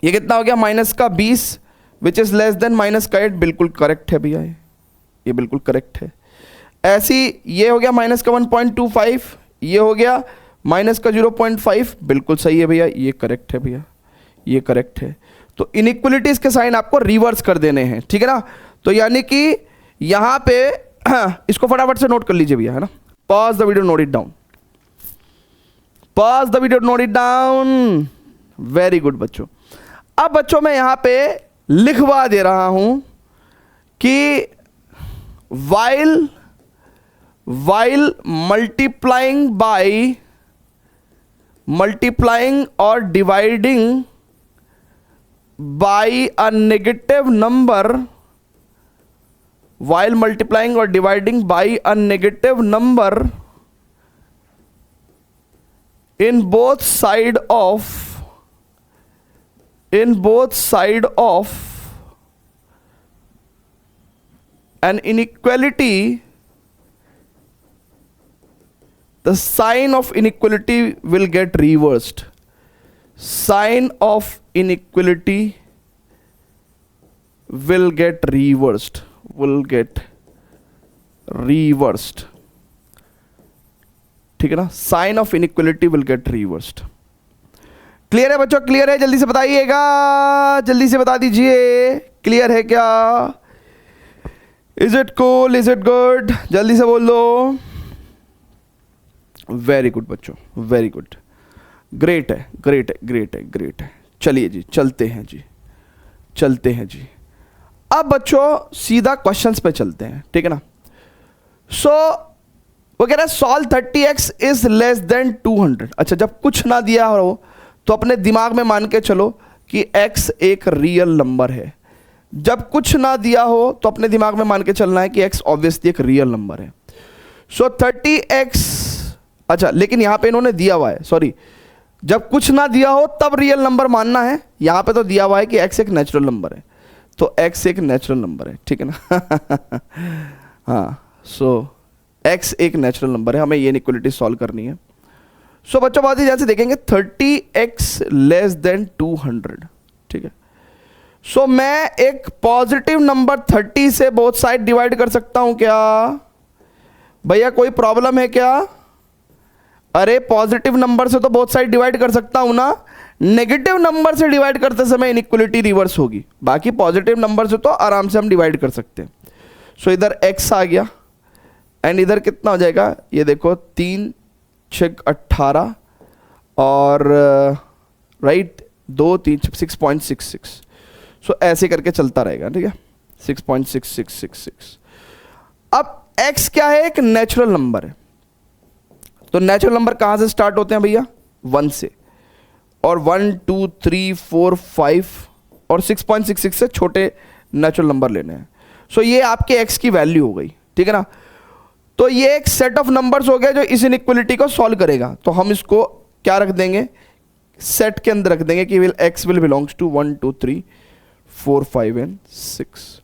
ये कितना हो गया? -20 विच इज लेस देन -8, बिल्कुल करेक्ट है भैया, ये बिल्कुल करेक्ट है। ऐसी ये हो गया -1.25, ये हो गया -0.5, बिल्कुल सही है भैया, ये करेक्ट है भैया, ये करेक्ट है। तो इनइक्वलिटीज के साइन आपको रिवर्स कर देने हैं, ठीक है ना। तो यानी कि यहां पे इसको फटाफट से नोट कर लीजिए भैया, है ना। Pause the video, note it down, pause the video, note it down. Very good बच्चों। अब बच्चों मैं यहां पे लिखवा दे रहा हूं कि while multiplying or dividing by a negative number, while multiplying or dividing by a negative number in both side of an inequality, the sign of inequality will get reversed. Sign of inequality will get reversed, ठीक है ना। Sign of inequality will get reversed. Clear है बच्चों? Clear है? जल्दी से बताइएगा, जल्दी से बता दीजिए, क्लियर है क्या? Is it cool? Is it good? जल्दी से बोल दो। वेरी गुड बच्चों, वेरी गुड, ग्रेट है, ग्रेट है, ग्रेट है, ग्रेट है। चलिए जी, चलते हैं जी, चलते हैं जी। अब बच्चों सीधा क्वेश्चंस पे चलते हैं, ठीक है ना। सो वो कह रहा है solve 30x is less then 200। अच्छा, जब कुछ ना दिया हो तो अपने दिमाग में मान के चलो कि x एक रियल नंबर है। जब कुछ ना दिया हो तो अपने दिमाग में मान के चलना है कि x ऑब्वियसली एक रियल नंबर है। सो 30x, अच्छा लेकिन यहां पे इन्होंने दिया हुआ है, सॉरी, जब कुछ ना दिया हो तब रियल नंबर मानना है। यहां पे तो दिया हुआ है कि x एक नेचुरल नंबर है, तो x एक नेचुरल नंबर है, ठीक है ना। हाँ, सो x एक नेचुरल नंबर है, हमें ये इनइक्वालिटी सॉल्व करनी है। सो बच्चों बात ही जैसे देखेंगे 30x लेस देन 200, ठीक है। सो मैं एक पॉजिटिव नंबर 30 से बोथ साइड डिवाइड कर सकता हूं क्या भैया? कोई प्रॉब्लम है क्या? अरे पॉजिटिव नंबर से तो बोथ साइड डिवाइड कर सकता हूं ना, नेगेटिव नंबर से डिवाइड करते समय इनइक्वालिटी रिवर्स होगी, बाकी पॉजिटिव नंबर से तो आराम से हम डिवाइड कर सकते हैं। सो इधर x आ गया एंड इधर कितना हो जाएगा, ये देखो 3 6 18 और राइट 2 3 6.66। सो ऐसे करके चलता रहेगा, ठीक है 6.6666। अब x क्या है? एक नेचुरल नंबर है, तो नेचुरल नंबर कहां से स्टार्ट होते हैं भैया? 1 से, और 1 2 3 4 5 और 6.66 से छोटे नेचुरल नंबर लेने हैं। सो ये आपके x की वैल्यू हो गई, ठीक है ना। तो ये एक सेट ऑफ नंबर्स हो गया जो इस इनइक्वालिटी को सॉल्व करेगा। तो हम इसको क्या रख देंगे? सेट के अंदर रख देंगे कि x will belongs to 1 2 3 4 5 and 6।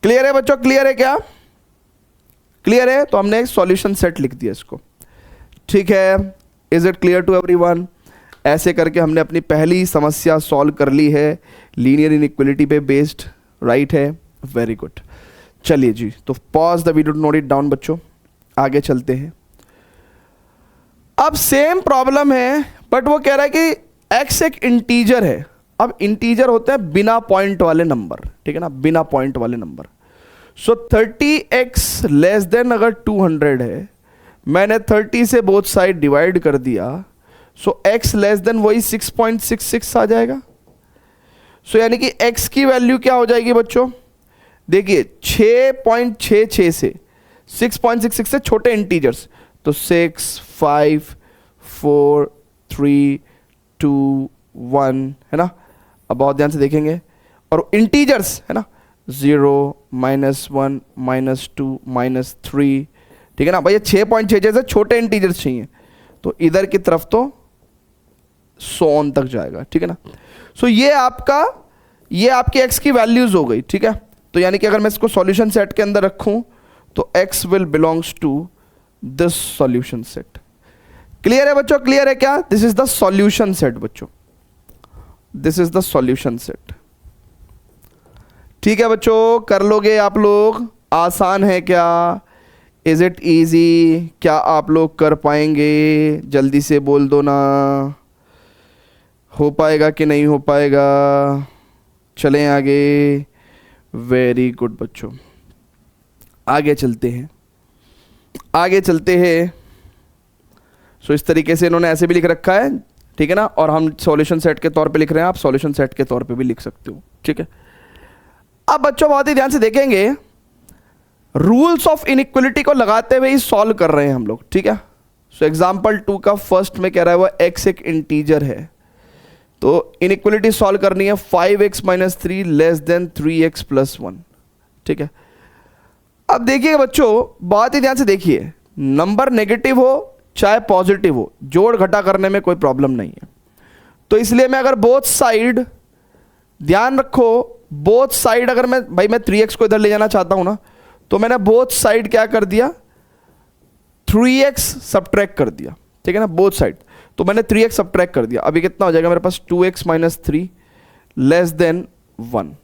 Clear है बच्चों? क्लियर है क्या? क्लियर है? तो हमने एक सॉल्यूशन सेट लिख दिया इसको, ठीक है। Is it clear to everyone? ऐसे करके हमने अपनी पहली समस्या सॉल्व कर ली है, लीनियर इनइक्वालिटी पे बेस्ड, राइट है, वेरी गुड। चलिए जी, तो pause the video to note it down बच्चों, आगे चलते हैं। अब सेम प्रॉब्लम है बट वो कह रहा है कि x एक इंटीजर है। अब इंटीजर होते हैं बिना पॉइंट वाले नंबर, ठीक है ना, बिना पॉइंट वाले नंबर। सो 30x लेस देन अगर 200 है, मैंने 30 से बोथ साइड डिवाइड कर दिया, सो x लेस देन वही 6.66 आ जाएगा। सो यानी कि x की वैल्यू क्या हो जाएगी बच्चों? देखिए 6.66 से 6.66 से छोटे इंटीजर्स, तो 6 5 4 3 2 1 है ना। अब बहुत ध्यान से देखेंगे, और इंटीजर्स है ना 0 -1 -2 -3, ठीक है ना भैया। 6.66 से छोटे इंटीजर्स चाहिए, तो इधर की तरफ तो 100 तक जाएगा, ठीक है ना। सो ये आपकी x की वैल्यूज हो गई, ठीक है। तो यानी कि अगर मैं इसको सॉल्यूशन सेट के अंदर रखूं तो x will belongs to this solution set. Clear है बच्चों? क्लियर है क्या? This is the solution set बच्चों, this is the solution set, ठीक है बच्चों। कर लोगे आप लोग? आसान है क्या? Is it easy? क्या आप लोग कर पाएंगे? जल्दी से बोल दो ना, हो पाएगा कि नहीं हो पाएगा? चलें आगे, वेरी गुड बच्चों, आगे चलते हैं, आगे चलते हैं। सो इस तरीके से इन्होंने ऐसे भी लिख रखा है, ठीक है ना, और हम सॉल्यूशन सेट के तौर पे लिख रहे हैं, आप सॉल्यूशन सेट के तौर पे भी लिख सकते हो, ठीक है। अब बच्चों बहुत ही ध्यान से देखेंगे, रूल्स ऑफ इनइक्वालिटी को लगाते हुए ही सॉल्व कर रहे हैं हम लोग, ठीक है। सो एग्जांपल 2 का फर्स्ट में कह रहा है वो x एक इंटीजर है, तो इनइक्वालिटी सॉल्व करनी है 5x - 3 लेस देन 3x + 1, ठीक है। अब देखिए बच्चों बहुत ही ध्यान से देखिए, नंबर नेगेटिव हो चाहे पॉजिटिव हो, जोड़ घटा करने में कोई प्रॉब्लम नहीं है। तो इसलिए मैं अगर बोथ साइड, ध्यान रखो बोथ साइड, अगर मैं 3x को इधर ले जाना चाहता हूं ना, तो मैंने बोथ साइड क्या कर दिया, 3x सब्ट्रैक्ट कर दिया, ठीक है ना, बोथ साइड। तो मैंने 3x सब्ट्रैक्ट कर दिया, अभी कितना हो जाएगा मेरे पास 2x - 3 लेस देन 1।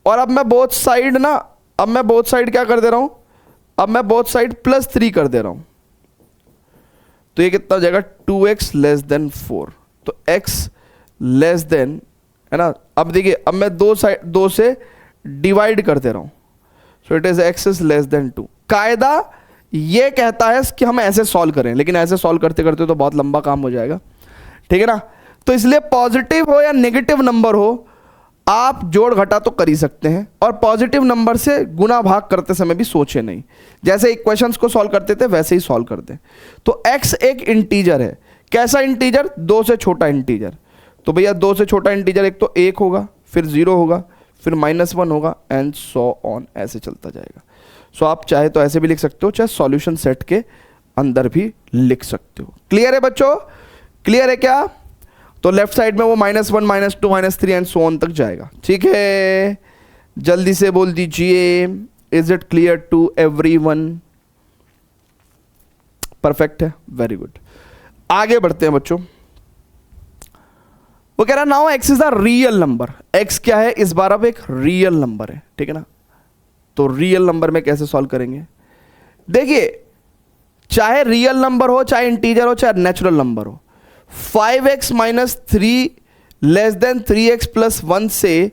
और अब मैं बोथ साइड ना, अब मैं बोथ साइड क्या कर दे रहा हूं, अब मैं बोथ साइड +3 कर दे रहा हूं, तो ये कितना हो जाएगा 2x लेस देन 4। तो x लेस देन, है ना। अब देखिए अब मैं दो से डिवाइड कर दे रहा हूं, so it is x is less then 2। कायदा ये कहता है कि हम ऐसे सॉल्व करें, लेकिन ऐसे सॉल्व करते करते तो बहुत लंबा काम हो जाएगा, ठीक है ना। तो इसलिए पॉजिटिव हो या नेगेटिव नंबर हो, आप जोड़ घटा तो कर ही सकते हैं, और पॉजिटिव नंबर से गुना भाग करते समय भी सोचे नहीं, जैसे इक्वेशंस को सॉल्व करते थे वैसे ही सॉल्व कर दें। तो x एक इंटीजर है, कैसा इंटीजर? 2 से छोटा इंटीजर। तो भैया 2 से छोटा इंटीजर एक तो 1 होगा, फिर 0 होगा, फिर -1 होगा, एंड सो ऑन, ऐसे चलता जाएगा। सो आप चाहे तो ऐसे भी लिख सकते हो, चाहे सॉल्यूशन सेट के अंदर भी लिख सकते हो। क्लियर है बच्चों? क्लियर है क्या? तो लेफ्ट साइड में वो -1 -2 -3 एंड सो ऑन तक जाएगा, ठीक है। जल्दी से बोल दीजिए, is it clear to everyone? Perfect है, वेरी गुड। आगे बढ़ते हैं बच्चों। वो कह रहा है now x is a real number. X क्या है इस बार, अब एक रियल नंबर है, ठीक है ना। तो रियल नंबर में कैसे सॉल्व करेंगे? देखिए, चाहे रियल नंबर हो, चाहे इंटीजर हो, चाहे नेचुरल नंबर हो, 5x minus 3 less then 3x plus 1 से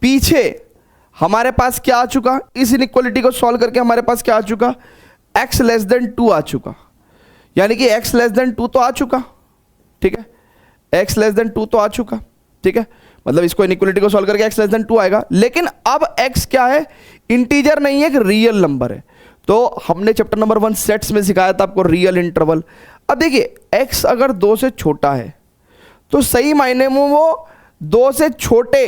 पीछे हमारे पास क्या आ चुका? इस इनइक्वालिटी को सॉल्व करके हमारे पास क्या आ चुका? x लेस देन 2 आ चुका। यानी कि x लेस देन 2 तो आ चुका, ठीक है, x लेस देन 2 तो आ चुका, ठीक है। मतलब इसको इनइक्वालिटी को सॉल्व करके x लेस देन 2 आएगा। लेकिन अब x क्या है? इंटीजर नहीं है, एक रियल नंबर है। तो हमने चैप्टर नंबर 1 सेट्स में सिखाया था आपको रियल इंटरवल। अब देखिए, x अगर 2 से छोटा है तो सही मायने में वो 2 से छोटे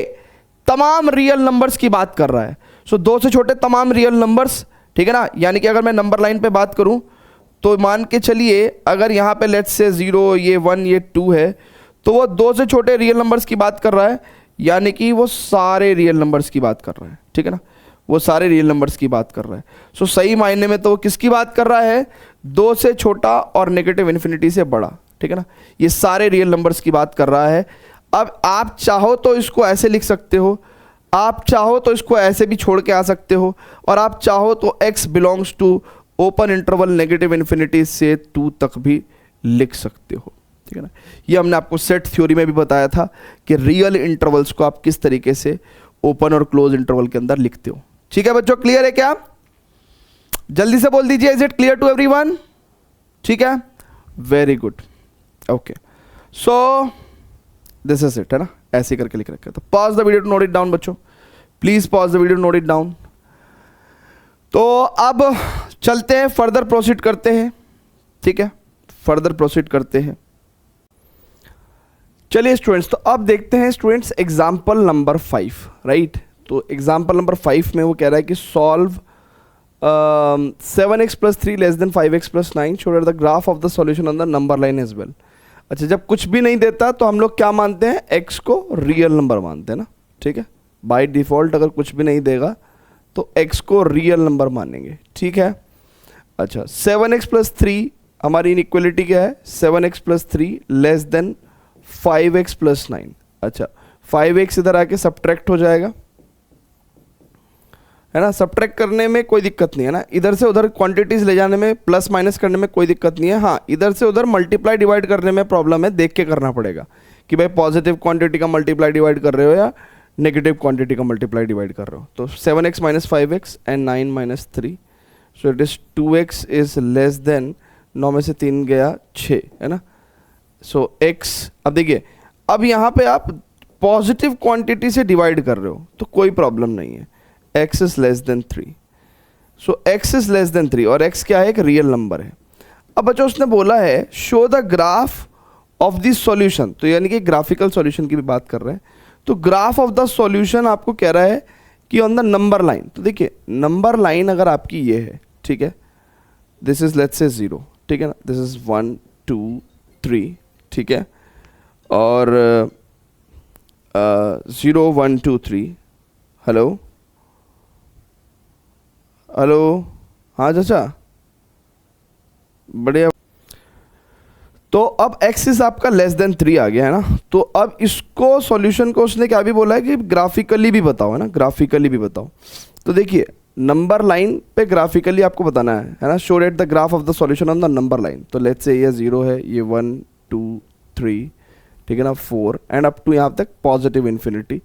तमाम रियल नंबर्स की बात कर रहा है। सो 2 से छोटे तमाम रियल नंबर्स, ठीक है ना। यानी कि अगर मैं नंबर लाइन पे बात करूं तो मान के चलिए अगर यहां पे लेट्स से 0, ये 1, ये 2 है, तो वो 2 से छोटे रियल नंबर्स की बात कर रहा है। यानी कि वो सारे रियल नंबर्स की बात कर रहा है, ठीक है ना, वो सारे रियल नंबर्स की बात कर रहा है। सो सही मायने में तो वो किसकी बात कर रहा है? 2 से छोटा और नेगेटिव इन्फिनिटी से बड़ा, ठीक है ना। ये सारे रियल नंबर्स की बात कर रहा है। अब आप चाहो तो इसको ऐसे लिख सकते हो, आप चाहो तो इसको ऐसे भी छोड़ के आ सकते हो, और आप चाहो तो x belongs to open interval negative infinity से 2 तक भी लिख सकते हो, ठीक है ना। ये हमने आपको सेट थ्योरी में भी बताया था कि रियल इंटरवल्स को आप किस तरीके से ओपन और क्लोज इंटरवल के अंदर लिखते हो। ठीक है बच्चों, क्लियर है क्या? जल्दी से बोल दीजिए, is it clear to everyone? ठीक है, very good, okay. So this is it, है ना, ऐसे करके लिख रखे। तो pause the video to note it down बच्चों, please pause the video to note it down. तो अब चलते हैं, फर्दर प्रोसीड करते हैं, ठीक है, फर्दर प्रोसीड करते हैं। चलिए स्टूडेंट्स, तो अब देखते हैं स्टूडेंट्स एग्जाम्पल नंबर 5, राइट। तो एग्जाम्पल नंबर 5 में वो कह रहा है कि solve 7x plus 3 less than 5x plus 9 show that the graph of the solution on the number line as well. अच्छा, जब कुछ भी नहीं देता तो हम लोग क्या मानते हैं? x को रियल नंबर मानते हैं ना, ठीक है। बाय डिफॉल्ट अगर कुछ भी नहीं देगा तो x को रियल नंबर मानेंगे, ठीक है। अच्छा, 7x प्लस 3 हमारी इनइक्वालिटी क्या है? 7x plus 3 less than 5x plus 9। अच्छा, 5x इधर आके सब्ट्रैक्ट हो जाएगा, है ना। सब्ट्रैक्ट करने में कोई दिक्कत नहीं है ना, इधर से उधर क्वांटिटीज ले जाने में, प्लस माइनस करने में कोई दिक्कत नहीं है। हाँ, इधर से उधर मल्टीप्लाई डिवाइड करने में प्रॉब्लम है, देख के करना पड़ेगा कि भाई पॉजिटिव क्वांटिटी का मल्टीप्लाई डिवाइड कर रहे हो या नेगेटिव क्वांटिटी का मल्टीप्लाई डिवाइड कर रहे हो। तो 7x minus 5x and 9 minus 3, so it is 2x is less then, 9 में से 3 गया 6, है ना। सो x, अब देखिए, अब यहाँ पे आप पॉजिटिव क्वांटिटी से डिवाइड कर रहे हो तो कोई प्रॉब्लम नहीं है। x is less then 3, so x is less then 3, और x क्या है? एक रियल नंबर है। अब बच्चों उसने बोला है show the graph of this solution, तो यानी कि ग्राफिकल सॉल्यूशन की भी बात कर रहे हैं। तो ग्राफ ऑफ द सॉल्यूशन आपको कह रहा है कि ऑन द नंबर लाइन। तो देखिए, नंबर लाइन अगर आपकी ये है, ठीक है, दिस इज लेट्स से 0, ठीक है ना, दिस इज 1 2 3, ठीक है, और 0 1 2 3। हेलो हेलो, हाँ चाचा, बढ़िया। तो अब x इज आपका लेस देन 3 आ गया है ना। तो अब इसको सॉल्यूशन को उसने क्या भी बोला है कि ग्राफिकली भी बताओ, है ना, ग्राफिकली भी बताओ। तो देखिए, नंबर लाइन पे ग्राफिकली आपको बताना है ना, show that the graph of the solution on the number line. तो लेट्स से ये 0 है, ये 1 2 3, ठीक है ना, 4 एंड अप टू यहाँ तक पॉजिटिव इन्फिनिटी,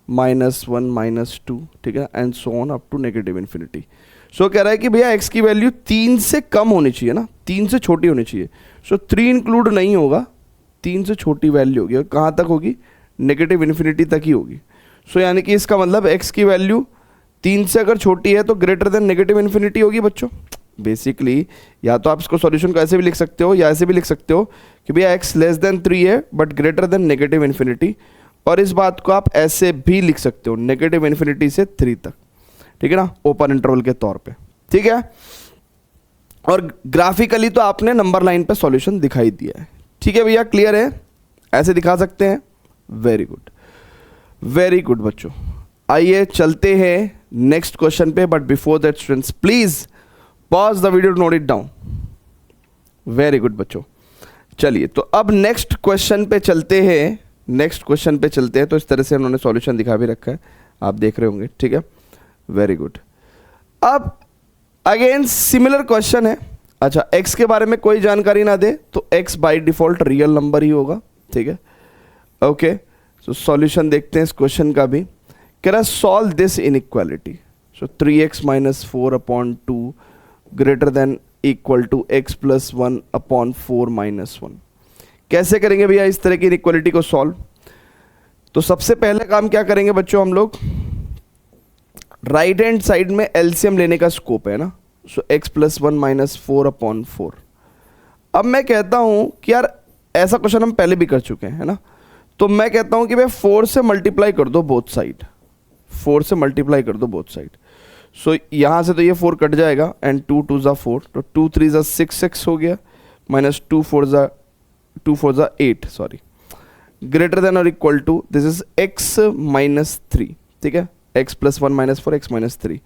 -1 -2, ठीक है, and so on up to negative infinity. So कह रहा है कि भैया x की वैल्यू 3 से कम होनी चाहिए ना, 3 से छोटी होनी चाहिए। सो 3 इंक्लूड नहीं होगा, 3 से छोटी वैल्यू होगी, और कहाँ तक होगी? नेगेटिव इन्फिनिटी तक ही होगी। सो यानी कि इसका मतलब x की वैल्यू 3 से अगर छोटी है तो ग्रेटर देन नेगेटिव इन्फिनिटी होगी बच्चों। बेसिकली या तो आप इसको सॉल्यूशन को ऐसे भी लिख सकते हो या ऐसे भी लिख सकते हो कि भैया x लेस देन 3 है but greater than negative infinity, और इस बात को आप ऐसे भी लिख सकते हो, नेगेटिव इन्फिनिटी से 3 तक, ठीक है ना, ओपन इंटरवल के तौर पे, ठीक है। और ग्राफिकली तो आपने नंबर लाइन पे सॉल्यूशन दिखाई दिया है, ठीक है भैया, क्लियर है? ऐसे दिखा सकते हैं, वेरी गुड, वेरी गुड बच्चों। आइए चलते हैं नेक्स्ट क्वेश्चन पे, but before that students please pause the video to note it down, very good बच्चों। चलिए तो अब नेक्स्ट क्वेश्चन पे चलते हैं। तो इस तरह से उन्होंने सॉल्यूशन दिखा भी रखा है, आप देख रहे होंगे, ठीक है, वेरी गुड। अब अगेन सिमिलर क्वेश्चन है। अच्छा, x के बारे में कोई जानकारी ना दे तो x by default real number ही होगा, ठीक है, ओके। सो सॉल्यूशन देखते हैं इस क्वेश्चन का भी। कह रहा solve this inequality. So 3x minus 4/2 greater than equal to x plus 1/4 minus 1। कैसे करेंगे भैया इस तरह की इनइक्वालिटी को सॉल्व? तो सबसे पहले काम क्या करेंगे बच्चों, हम लोग राइट हैंड साइड में एलसीएम लेने का स्कोप है ना। सो x प्लस 1 माइनस 4/4। अब मैं कहता हूं कि यार ऐसा क्वेश्चन हम पहले भी कर चुके हैं, है ना, तो मैं कहता हूं कि भाई 4 से मल्टीप्लाई कर दो बोथ साइड, 4 से मल्टीप्लाई कर दो बोथ साइड। सो यहां से तो ये 4 कट जाएगा एंड 2 2 ज़ा 4, तो 2 3 ज़ा 6x हो गया, माइनस 2 4 ज़ा 8, सॉरी, ग्रेटर देन और equal to this is x minus 3, ठीक है, x plus 1 minus 4 x minus 3।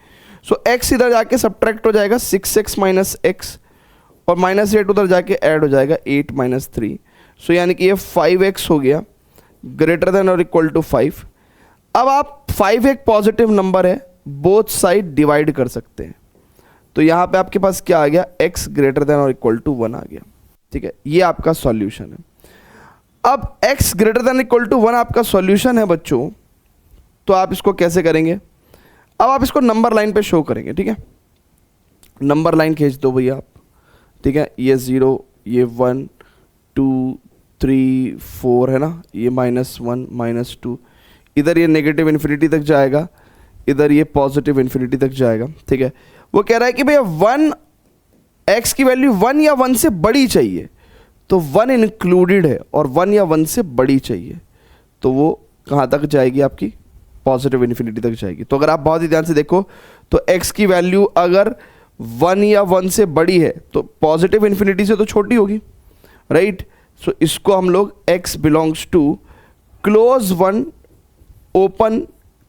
So x इधर जाके सब्ट्रैक्ट हो जाएगा 6x माइनस x, और माइनस 8 उधर जाके ऐड हो जाएगा 8 माइनस 3। सो यानी कि ये 5x हो गया, ग्रेटर देन और इक्वल टू 5। अब आप 5 एक पॉजिटिव नंबर है, बोथ साइड डिवाइड कर सकते हैं, तो यहां पे आपके पास क्या आ गया, x ग्रेटर देन और इक्वल टू 1 आ गया, ठीक है, ये आपका सॉल्यूशन है। अब x greater than equal to 1 आपका सॉल्यूशन है बच्चों, तो आप इसको कैसे करेंगे? अब आप इसको नंबर लाइन पे शो करेंगे, ठीक है, नंबर लाइन खींच दो भैया आप, ठीक है, ये 0, ये 1 2 3 4 है ना, ये -1 -2, इधर ये नेगेटिव इन्फिनिटी तक जाएगा, इधर ये पॉजिटिव इन्फिनिटी तक जाएगा, ठीक है। वो कह रहा है कि भैया 1 x की वैल्यू 1 या 1 से बड़ी चाहिए, तो 1 इंक्लूडेड है और 1 या 1 से बड़ी चाहिए, तो वो कहाँ तक जाएगी आपकी, पॉजिटिव इन्फिनिटी तक जाएगी। तो अगर आप बहुत ही ध्यान से देखो तो x की वैल्यू अगर 1 या 1 से बड़ी है तो पॉजिटिव इन्फिनिटी से तो छोटी होगी, राइट। सो इसको हम लोग x belongs to close 1 open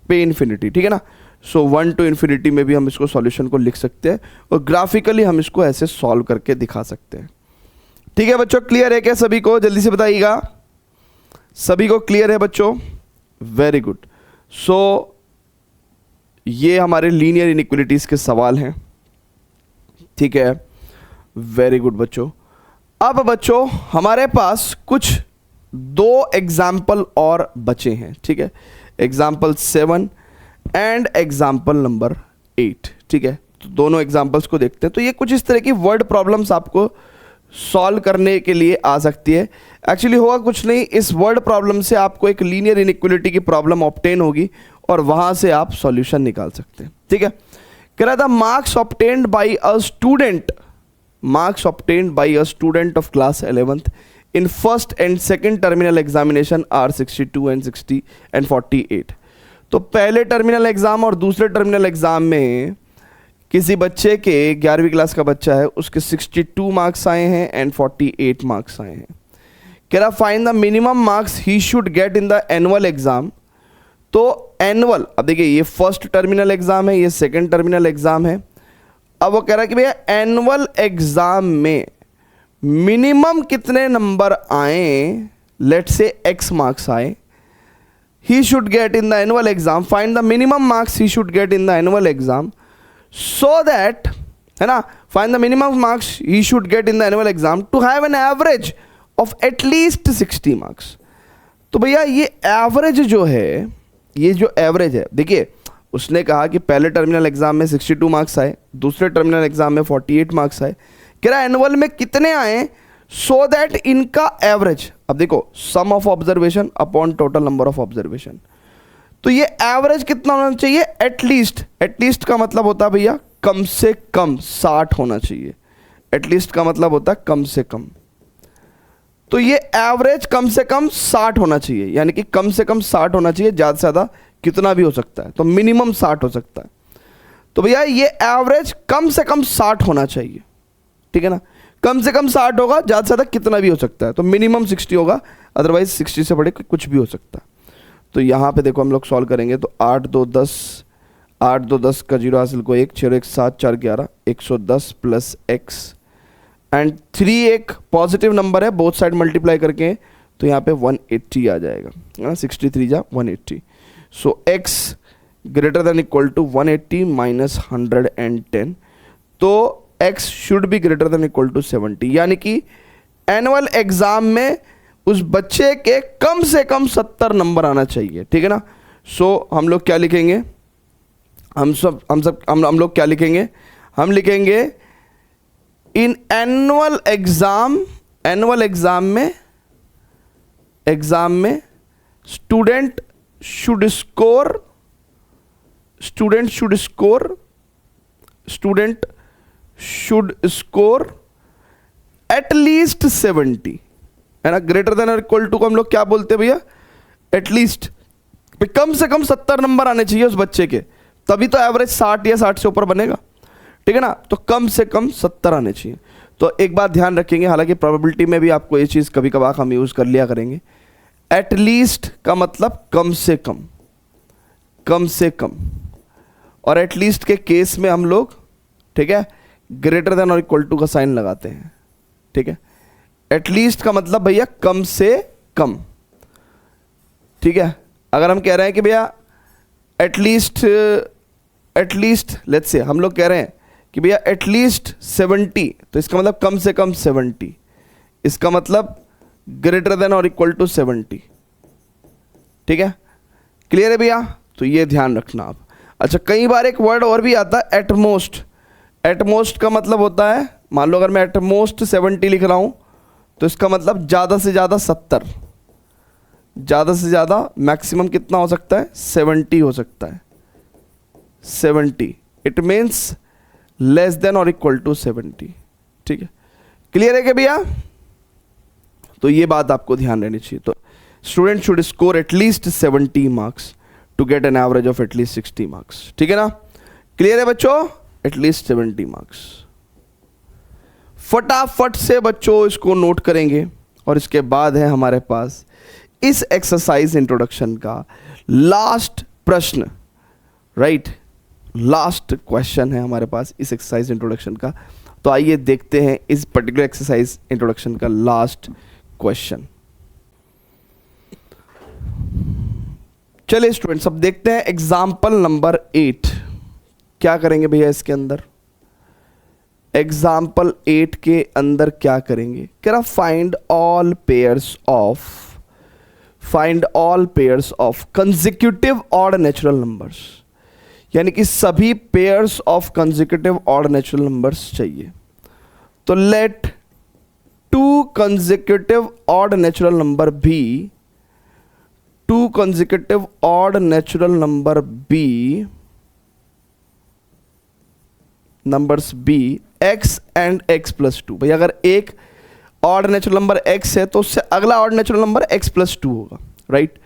पे इन्फिनिटी, ठीक है ना। सो 1 टू इन्फिनिटी में भी हम इसको सॉल्यूशन को लिख सकते हैं और ग्राफिकली हम इसको ऐसे सॉल्व करके दिखा सकते हैं, ठीक है बच्चों। क्लियर है क्या सभी को? जल्दी से बताइएगा, सभी को क्लियर है बच्चों? Very good. सो ये हमारे लीनियर इनइक्वालिटीज के सवाल हैं, ठीक है, वेरी गुड बच्चों। अब बच्चों हमारे पास कुछ 2 एग्जाम्पल और बचे हैं, ठीक है, एग्जाम्पल 7 एंड एग्जाम्पल नंबर 8, ठीक है। तो दोनों एग्जाम्पल्स को देखते हैं। तो ये कुछ इस तरह की वर्ड प्रॉब्लम्स आपको सॉल्व करने के लिए आ सकती है। एक्चुअली होगा कुछ नहीं, इस वर्ड प्रॉब्लम से आपको एक लीनियर इनइक्वालिटी की प्रॉब्लम ऑब्टेन होगी और वहां से आप सॉल्यूशन निकाल सकते हैं, ठीक है। कह रहा था marks obtained by a student of class 11th in first and second terminal examination are 62 and 60 and 48। तो पहले टर्मिनल एग्जाम और दूसरे टर्मिनल एग्जाम में किसी बच्चे के 11वीं क्लास का बच्चा है, उसके 62 मार्क्स आए हैं एंड 48 मार्क्स आए हैं। कह रहा find the minimum marks he should get in the annual exam. तो एनुअल, अब देखिए ये फर्स्ट टर्मिनल एग्जाम है, ये सेकंड टर्मिनल एग्जाम है। अब वो कह रहा है कि भैया एनुअल एग्जाम में मिनिमम कितने नंबर आए, लेट्स से x मार्क्स आए, ही should get in the annual exam, find the minimum marks he should get in the annual exam so that, है ना, find the minimum marks he should get in the annual exam to have an average of at least 60 marks। तो भैया ये average जो है, ये जो average है, देखिए उसने कहा कि पहले टर्मिनल एग्जाम में 62 मार्क्स आए, दूसरे टर्मिनल एग्जाम में 48 मार्क्स आए। कह रहा एनुअल में कितने आए, सो दैट इनका एवरेज, अब देखो sum of observation upon total number of observation, तो ये एवरेज कितना होना चाहिए, एटलीस्ट का मतलब होता है भैया कम से कम 60 होना चाहिए। एटलीस्ट का मतलब होता है कम से कम, तो ये एवरेज कम से कम 60 होना चाहिए, यानी कि कम से कम 60 होना चाहिए, ज़्यादा से ज़्यादा कितना भी हो सकता है, तो मिनिमम 60 हो सकता है। तो भैया ये एवरेज कम से कम 60 होना चाहिए, ठीक है ना, कम से कम 60 होगा, ज़्यादा से ज़्यादा कितना भी हो सकता है, तो मिनिमम 60 होगा, अदरवाइज 60 से बड़े कुछ भी हो सकता है। तो यहाँ पे देखो हम लोग सॉल्व करेंगे, तो 8 2 10 का 0 हासिल को 1, 6 1 7 4 11, 110 प्लस x एंड 3 एक पॉजिटिव नंबर है, बोथ साइड मल्टीप्लाई करके तो यहाँ पे 180 आ जाएगा, है ना, 63 जा 180. So x greater than equal to 180 minus 110, तो x should be greater than equal to 70, यानी कि एनुअल एग्जाम में उस बच्चे के कम से कम 70 नंबर आना चाहिए, ठीक है ना. सो हम लोग क्या लिखेंगे, हम लोग क्या लिखेंगे, हम लिखेंगे इन एनुअल एग्जाम में student should score at least 70, है ना. ग्रेटर देन और इक्वल टू को हम लोग क्या बोलते हैं भैया, एटलीस्ट, कम से कम 70 नंबर आने चाहिए उस बच्चे के, तभी तो एवरेज 60 या 60 से ऊपर बनेगा, ठीक है ना. तो कम से कम 70 आने चाहिए. तो एक बात ध्यान रखेंगे, हालांकि प्रोबेबिलिटी में भी आपको ये चीज़ कभी कभार हम यूज़ कर लिया करेंगे, एटलीस्ट का मतलब कम से कम, और एटलीस्ट के केस में हम लोग, ठीक है, ग्रेटर देन और इक्वल टू का साइन लगाते हैं, ठीक है. एटलीस्ट का मतलब भैया कम से कम, ठीक है. अगर हम कह रहे हैं कि भैया एटलीस्ट लेट्स से हम लोग कह रहे हैं कि भैया एटलीस्ट 70, तो इसका मतलब कम से कम 70, इसका मतलब ग्रेटर देन और इक्वल टू 70, ठीक है. क्लियर है भैया, तो ये ध्यान रखना आप. अच्छा, कई बार एक वर्ड और भी आता है, एटमोस्ट का मतलब होता है, मान लो अगर मैं एटमोस्ट 70 लिख रहा हूं तो इसका मतलब ज़्यादा से ज़्यादा 70, ज़्यादा से ज़्यादा मैक्सिमम कितना हो सकता है, 70 हो सकता है, 70. इट मीन्स लेस देन और इक्वल टू 70, ठीक है. क्लियर है क्या भैया, तो ये बात आपको ध्यान रहनी चाहिए. तो student should score at least 70 marks to get an average of at least 60 marks, ठीक है ना. क्लियर है बच्चों, एटलीस्ट 70 मार्क्स. फटाफट से बच्चों इसको नोट करेंगे, और इसके बाद है हमारे पास इस एक्सरसाइज इंट्रोडक्शन का लास्ट प्रश्न, राइट. लास्ट क्वेश्चन है हमारे पास इस एक्सरसाइज इंट्रोडक्शन का. तो आइए देखते हैं इस पर्टिकुलर एक्सरसाइज इंट्रोडक्शन का लास्ट क्वेश्चन. चलिए स्टूडेंट्स, अब देखते हैं एग्जाम्पल नंबर 8. क्या करेंगे भैया इसके अंदर, एग्जाम्पल 8 के अंदर क्या करेंगे, कह रहा find all pairs of consecutive odd natural numbers, यानी कि सभी pairs of consecutive odd natural numbers चाहिए. तो let 2 consecutive odd natural number be, 2 consecutive odd natural number be, numbers be x and x plus 2. भाई अगर एक odd natural number x है तो उससे अगला odd natural number x plus 2 होगा, right.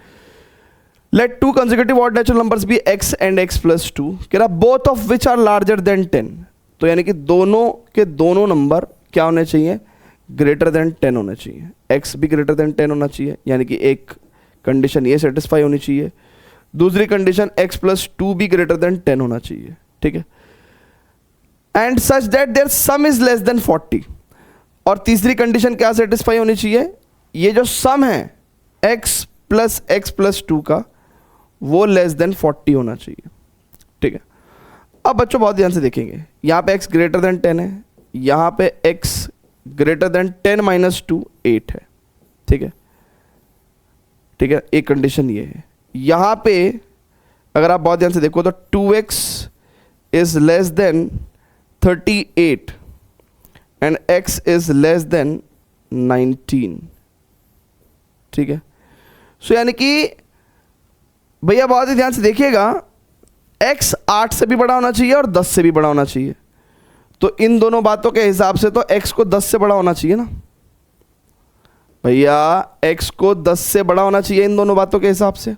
Let 2 consecutive odd natural numbers be x and x plus 2, कह रहा both of which are larger than 10. तो यानी कि दोनों के दोनों नंबर क्या होने चाहिए, ग्रेटर देन 10 होने चाहिए. x भी ग्रेटर देन 10 होना चाहिए, यानी कि एक कंडीशन ये सेटिस्फाई होनी चाहिए, दूसरी कंडीशन x प्लस 2 भी ग्रेटर देन 10 होना चाहिए, ठीक है. And such that their sum is less than 40, और तीसरी कंडीशन क्या सेटिस्फाई होनी चाहिए, ये जो सम है x प्लस 2 का वो लेस देन 40 होना चाहिए, ठीक है. अब बच्चों बहुत ध्यान से देखेंगे, यहाँ पे x ग्रेटर देन 10 है, यहाँ पे x ग्रेटर देन 10 माइनस 2 8 है, ठीक है, ठीक है. एक कंडीशन ये है. यहाँ पे अगर आप बहुत ध्यान से देखो तो 2x is less then 38 and x is less then 19, ठीक है. सो यानी कि भैया बहुत ही ध्यान से देखिएगा, x 8 से भी बड़ा होना चाहिए और 10 से भी बड़ा होना चाहिए. तो इन दोनों बातों के हिसाब से तो x को 10 से बड़ा होना चाहिए ना भैया, x को 10 से बड़ा होना चाहिए इन दोनों बातों के हिसाब से.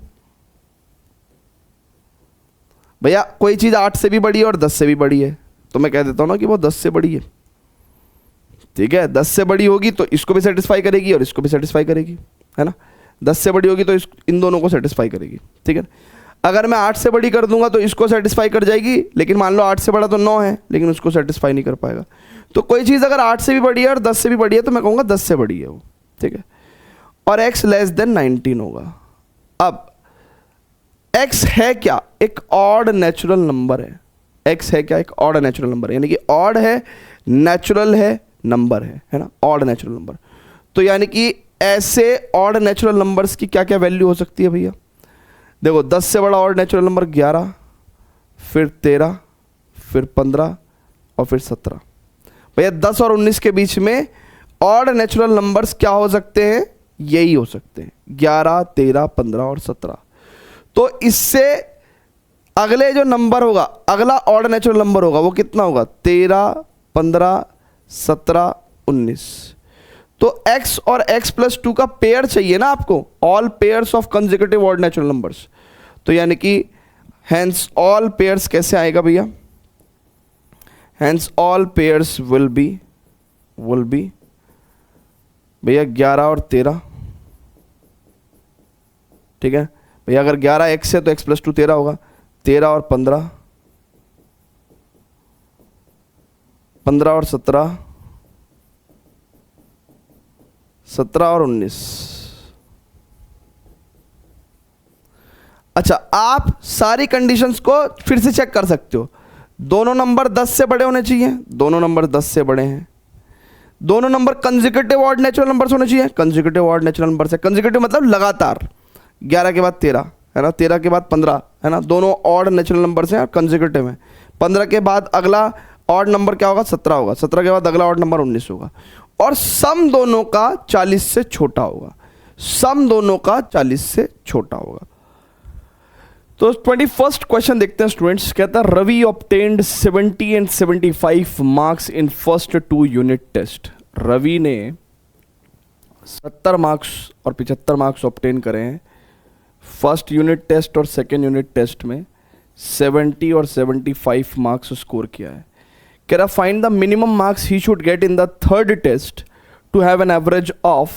भैया कोई चीज़ 8 से भी बड़ी है और 10 से भी बड़ी है, तो मैं कह देता हूँ ना कि वो 10 से बड़ी है, ठीक है. 10 से बड़ी होगी तो इसको भी सेटिस्फाई करेगी और इसको भी सेटिस्फाई करेगी, है ना. 10 से बड़ी होगी तो इन दोनों को सेटिस्फाई करेगी, ठीक है. अगर मैं 8 से बड़ी कर दूंगा तो इसको सेटिस्फाई कर जाएगी, लेकिन मान लो 8 से बड़ा तो 9 है, लेकिन उसको सेटिस्फाई नहीं कर पाएगा. तो कोई चीज़ अगर 8 से भी बड़ी है और 10 से भी बड़ी है तो मैं कहूँगा 10 से बड़ी है वो, ठीक है। और x लेस देन 19 होगा। अब x है क्या, एक ऑड नेचुरल नंबर है। x है क्या, एक ऑड नेचुरल नंबर है, यानी कि ऑड है, नेचुरल है, नंबर है ना, ऑड नेचुरल नंबर। तो यानी कि ऐसे ऑड नेचुरल नंबर्स की क्या क्या वैल्यू हो सकती है भैया? देखो 10 से बड़ा ऑड नेचुरल नंबर 11, फिर 13, फिर 15 और फिर 17। भैया 10 और 19 के बीच में ऑड नेचुरल नंबर्स क्या हो सकते हैं? यही हो सकते हैं, 11, 13, 15 और 17। तो इससे अगले जो नंबर होगा, अगला ऑड नेचुरल नंबर होगा, वो कितना होगा? 13, 15, 17, 19। तो x और x प्लस 2 का पेयर चाहिए ना आपको, all pairs of consecutive odd natural numbers. तो यानी कि हेंस ऑल पेयर्स कैसे आएगा भैया? Hence all pairs will be भैया 11 और 13, ठीक है भैया। अगर 11 x है तो x प्लस 2 13 होगा, 13 और 15, 15 और 17, 17 और 19। अच्छा, आप सारी कंडीशंस को फिर से चेक कर सकते हो। दोनों नंबर 10 से बड़े होने चाहिए, दोनों नंबर 10 से बड़े हैं। दोनों number consecutive odd natural numbers होने चाहिए, कंसेक्यूटिव ऑड नेचुरल नंबर से। कंसेक्यूटिव मतलब लगातार, 11 के बाद 13 है ना, 13 के बाद 15 है ना, दोनों ऑड नेचुरल नंबर्स हैं और कंसेक्यूटिव हैं। 15 के बाद अगला ऑड नंबर क्या होगा? 17 होगा। 17 के बाद अगला ऑड नंबर 19 होगा। और सम दोनों का 40 से छोटा होगा, सम दोनों का 40 से छोटा होगा। तो 21st क्वेश्चन देखते हैं स्टूडेंट्स। कहता है Ravi obtained 70 and 75 marks in first 2 unit test. Ravi ने 70 मार्क्स और 75 मार्क्स ऑब्टेन करे हैं फर्स्ट यूनिट टेस्ट और सेकेंड यूनिट टेस्ट में। 70 और 75 मार्क्स स्कोर किया है। कह रहा find the minimum marks he should get in the third test to have an average of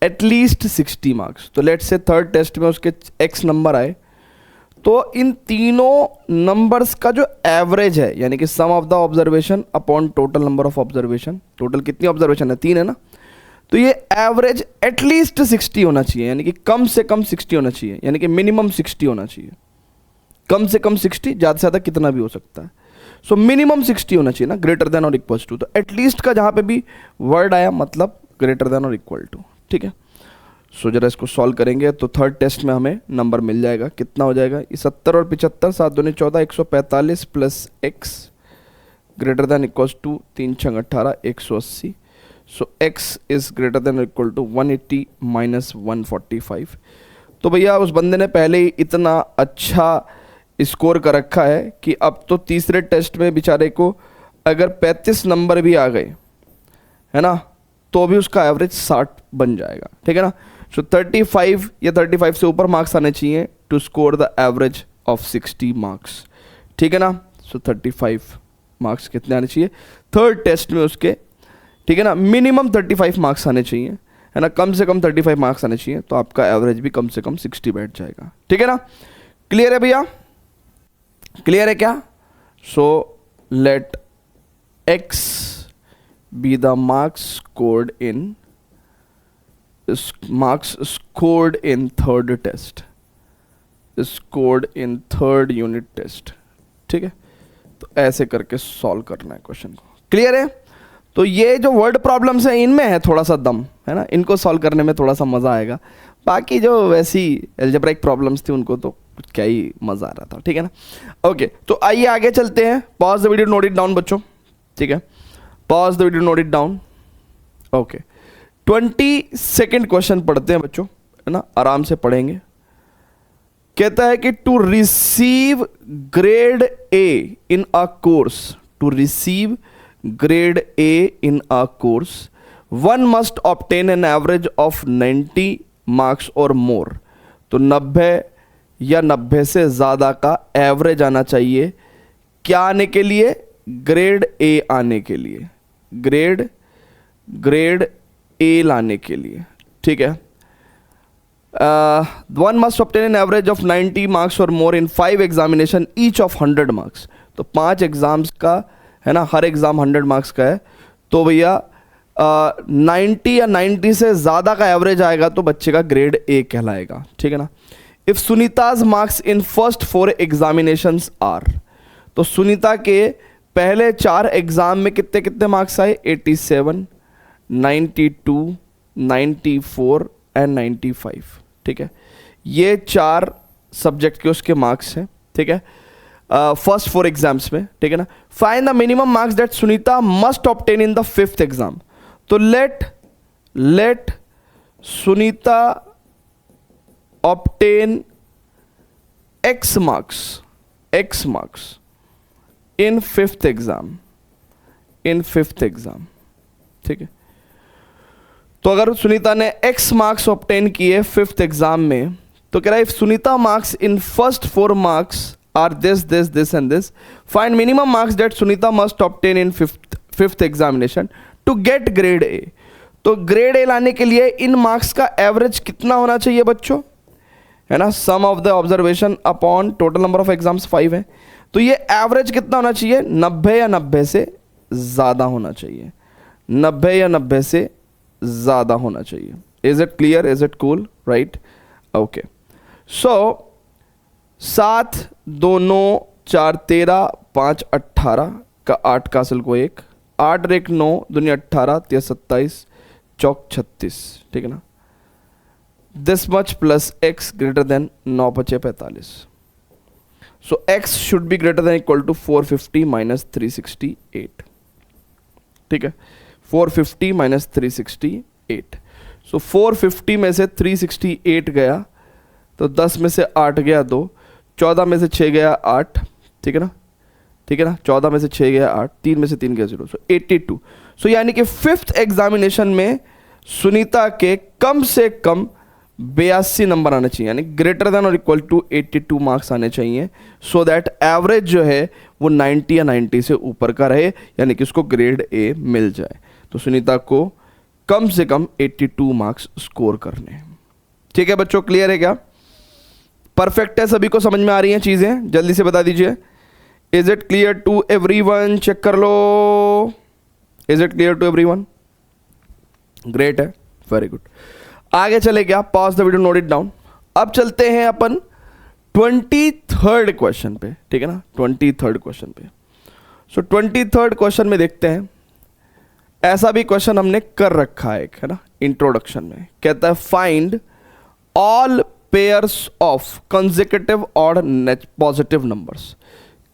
at least 60 marks. तो लेट्स से थर्ड टेस्ट में उसके x नंबर आए, तो इन तीनों नंबर्स का जो एवरेज है, यानी कि sum of the observation upon total number of observation, टोटल कितनी ऑब्जर्वेशन है? 3 है ना, तो ये एवरेज एटलीस्ट 60 होना चाहिए, यानी कि कम से कम 60 होना चाहिए, यानी कि मिनिमम 60 होना चाहिए। कम से कम 60, ज़्यादा से ज़्यादा कितना भी हो सकता है। सो मिनिमम 60 होना चाहिए ना, ग्रेटर देन और इक्वल टू। तो एटलीस्ट का जहाँ पे भी वर्ड आया मतलब ग्रेटर देन और इक्वल टू, ठीक है। सो जरा इसको सॉल्व करेंगे तो थर्ड टेस्ट में हमें नंबर मिल जाएगा। कितना हो जाएगा? ये 70 और 75, 7 दूनी 14, 145 plus x greater than equals to 3 6 18, 180। So x is greater than equal to 180 minus 145। तो भैया उस बंदे ने पहले ही इतना अच्छा स्कोर कर रखा है कि अब तो तीसरे टेस्ट में बेचारे को अगर 35 नंबर भी आ गए है ना, तो भी उसका एवरेज 60 बन जाएगा, ठीक है ना। सो 35 या 35 से ऊपर मार्क्स आने चाहिए to score the average of 60 marks, ठीक है ना। सो 35 मार्क्स कितने आने चाहिए थर्ड टेस्ट में उसके, ठीक है ना। मिनिमम 35 मार्क्स आने चाहिए, है ना, कम से कम 35 मार्क्स आने चाहिए, तो आपका एवरेज भी कम से कम 60 बैठ जाएगा, ठीक है ना। क्लियर है भैया? क्लियर है क्या? So let x be the marks scored in third test, scored in third unit test, ठीक है। तो ऐसे करके सॉल्व करना है क्वेश्चन को। क्लियर है? तो ये जो वर्ड प्रॉब्लम्स हैं इनमें है थोड़ा सा दम, है ना, इनको सॉल्व करने में थोड़ा सा मज़ा आएगा। बाकी जो वैसी एल्जेब्रिक प्रॉब्लम्स थी उनको तो क्या ही मज़ा आ रहा था, ठीक है ना। ओके, तो आइए आगे चलते हैं। Pause the video, note it down बच्चों, ठीक है। Pause the video, note it down. Okay, 22nd question पढ़ते हैं बच्चों, है ना, आराम से पढ़ेंगे। कहता है कि to receive grade A in a course, to receive grade A in a course one must obtain an average of 90 marks और मोर। तो 90 या 90 से ज़्यादा का एवरेज आना चाहिए, क्या आने के लिए? ग्रेड ए आने के लिए, ग्रेड ए लाने के लिए, ठीक है। One must obtain an average of 90 marks और मोर इन 5 एग्जामिनेशन ईच ऑफ 100 मार्क्स। तो 5 एग्जाम्स का, है ना, हर एग्ज़ाम 100 मार्क्स का है, तो भैया 90 या 90 से ज़्यादा का एवरेज आएगा तो बच्चे का ग्रेड ए कहलाएगा, ठीक है ना। If Sunita's marks in first 4 examinations are, तो सुनीता के पहले 4 एग्ज़ाम में कितने कितने मार्क्स आए, 87, 92, 94 एंड 95, ठीक है। ये 4 सब्जेक्ट के उसके मार्क्स हैं, ठीक है, फर्स्ट 4 एग्जाम्स में, ठीक है ना। Find the minimum marks that Sunita must obtain in the 5th exam. तो let Sunita obtain x marks in 5th exam, ठीक है। तो अगर सुनीता ने x मार्क्स ऑब्टेन किए 5th एग्जाम में, तो कह रहा है if Sunita marks in first 4 marks are this and this, find minimum marks that Sunita must obtain in 5th examination to get grade A. तो ग्रेड ए लाने के लिए इन मार्क्स का एवरेज कितना होना चाहिए बच्चों, है ना, sum of the observation upon total number of exams 5 है, तो ये एवरेज कितना होना चाहिए, 90 या 90 से ज़्यादा होना चाहिए, 90 या 90 से ज़्यादा होना चाहिए। Is it clear, is it cool, right, okay. सो 7 2 9 4 13 5 18 का 8 का असल को 1, 8 1 9 दूनी 18 3 27 चौक 36, ठीक है ना। This much plus x greater than 9 5 45, so x should be greater than equal to 450 minus 368, ठीक है, 450 माइनस 368। सो 450 में से 368 गया तो 10 में से 8 गया 2, 14 में से 6 गया 8, ठीक है ना, 14 में से 6 गया 8, 3 में से 3 गया 0, सो 82। सो यानी कि 5th एग्जामिनेशन में सुनीता के कम से कम 82 नंबर आने चाहिए, यानी ग्रेटर देन और इक्वल टू 82 मार्क्स आने चाहिए, सो दैट एवरेज जो है वो 90 या 90 से ऊपर का रहे, यानी कि उसको ग्रेड ए मिल जाए। तो सुनीता को कम से कम 82 मार्क्स स्कोर करने हैं, ठीक है बच्चों, क्लियर है क्या, परफेक्ट है, सभी को समझ में आ रही हैं चीज़ें, जल्दी से बता दीजिए। Is it clear to everyone, check कर लो, is it clear to everyone, great है, वेरी गुड। आगे चले क्या, pause the video, note it down. अब चलते हैं अपन 23rd क्वेश्चन पे, ठीक है ना, 23rd क्वेश्चन पे। सो 23rd क्वेश्चन में देखते हैं, ऐसा भी क्वेश्चन हमने कर रखा है एक, है ना, इंट्रोडक्शन में कहता है find all pairs of consecutive odd positive numbers.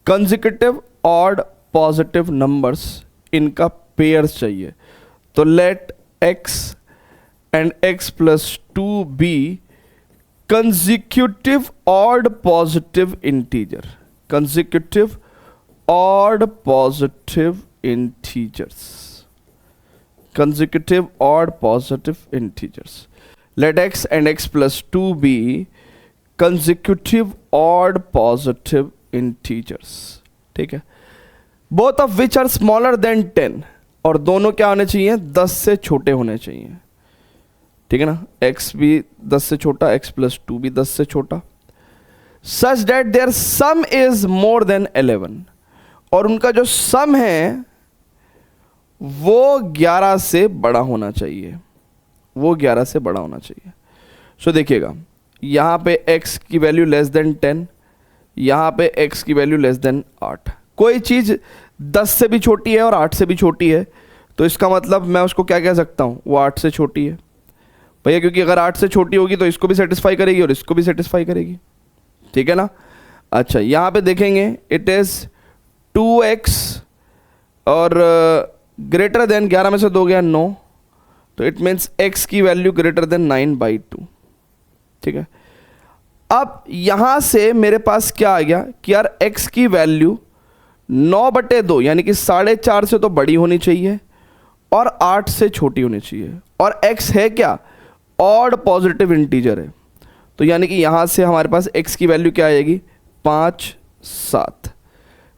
Consecutive odd positive numbers, इनका पेयर्स चाहिए, तो late x and x plus 2 be consecutive odd positive integer, consecutive odd positive integers, consecutive odd positive integers. Let x and x plus 2 be consecutive odd positive integers, ठीक है, both of which are smaller than 10, और दोनों क्या होने चाहिए, 10 से छोटे होने चाहिए, ठीक है ना, x भी 10 से छोटा, x प्लस 2 भी 10 से छोटा, such that their sum is more than 11, और उनका जो सम है वो 11 से बड़ा होना चाहिए, वो 11 से बड़ा होना चाहिए। सो देखिएगा, यहाँ पे x की वैल्यू लेस देन 10, यहाँ पे x की वैल्यू लेस देन 8, कोई चीज़ 10 से भी छोटी है और 8 से भी छोटी है, तो इसका मतलब मैं उसको क्या कह सकता हूँ, वो 8 से छोटी है भैया, क्योंकि अगर 8 से छोटी होगी तो इसको भी सेटिस्फाई करेगी और इसको भी सेटिस्फाई करेगी, ठीक है ना। अच्छा, यहाँ पे देखेंगे इट इज़ 2x और ग्रेटर देन 11 में से 2 गया 9, तो इट मीन्स x की वैल्यू ग्रेटर देन 9/2, ठीक है। अब यहाँ से मेरे पास क्या आ गया कि यार x की वैल्यू 9/2 यानी कि 4.5 से तो बड़ी होनी चाहिए और 8 से छोटी होनी चाहिए, और x है क्या, ऑड पॉजिटिव इंटीजर है, तो यानी कि यहाँ से हमारे पास x की वैल्यू क्या आएगी, 5 7,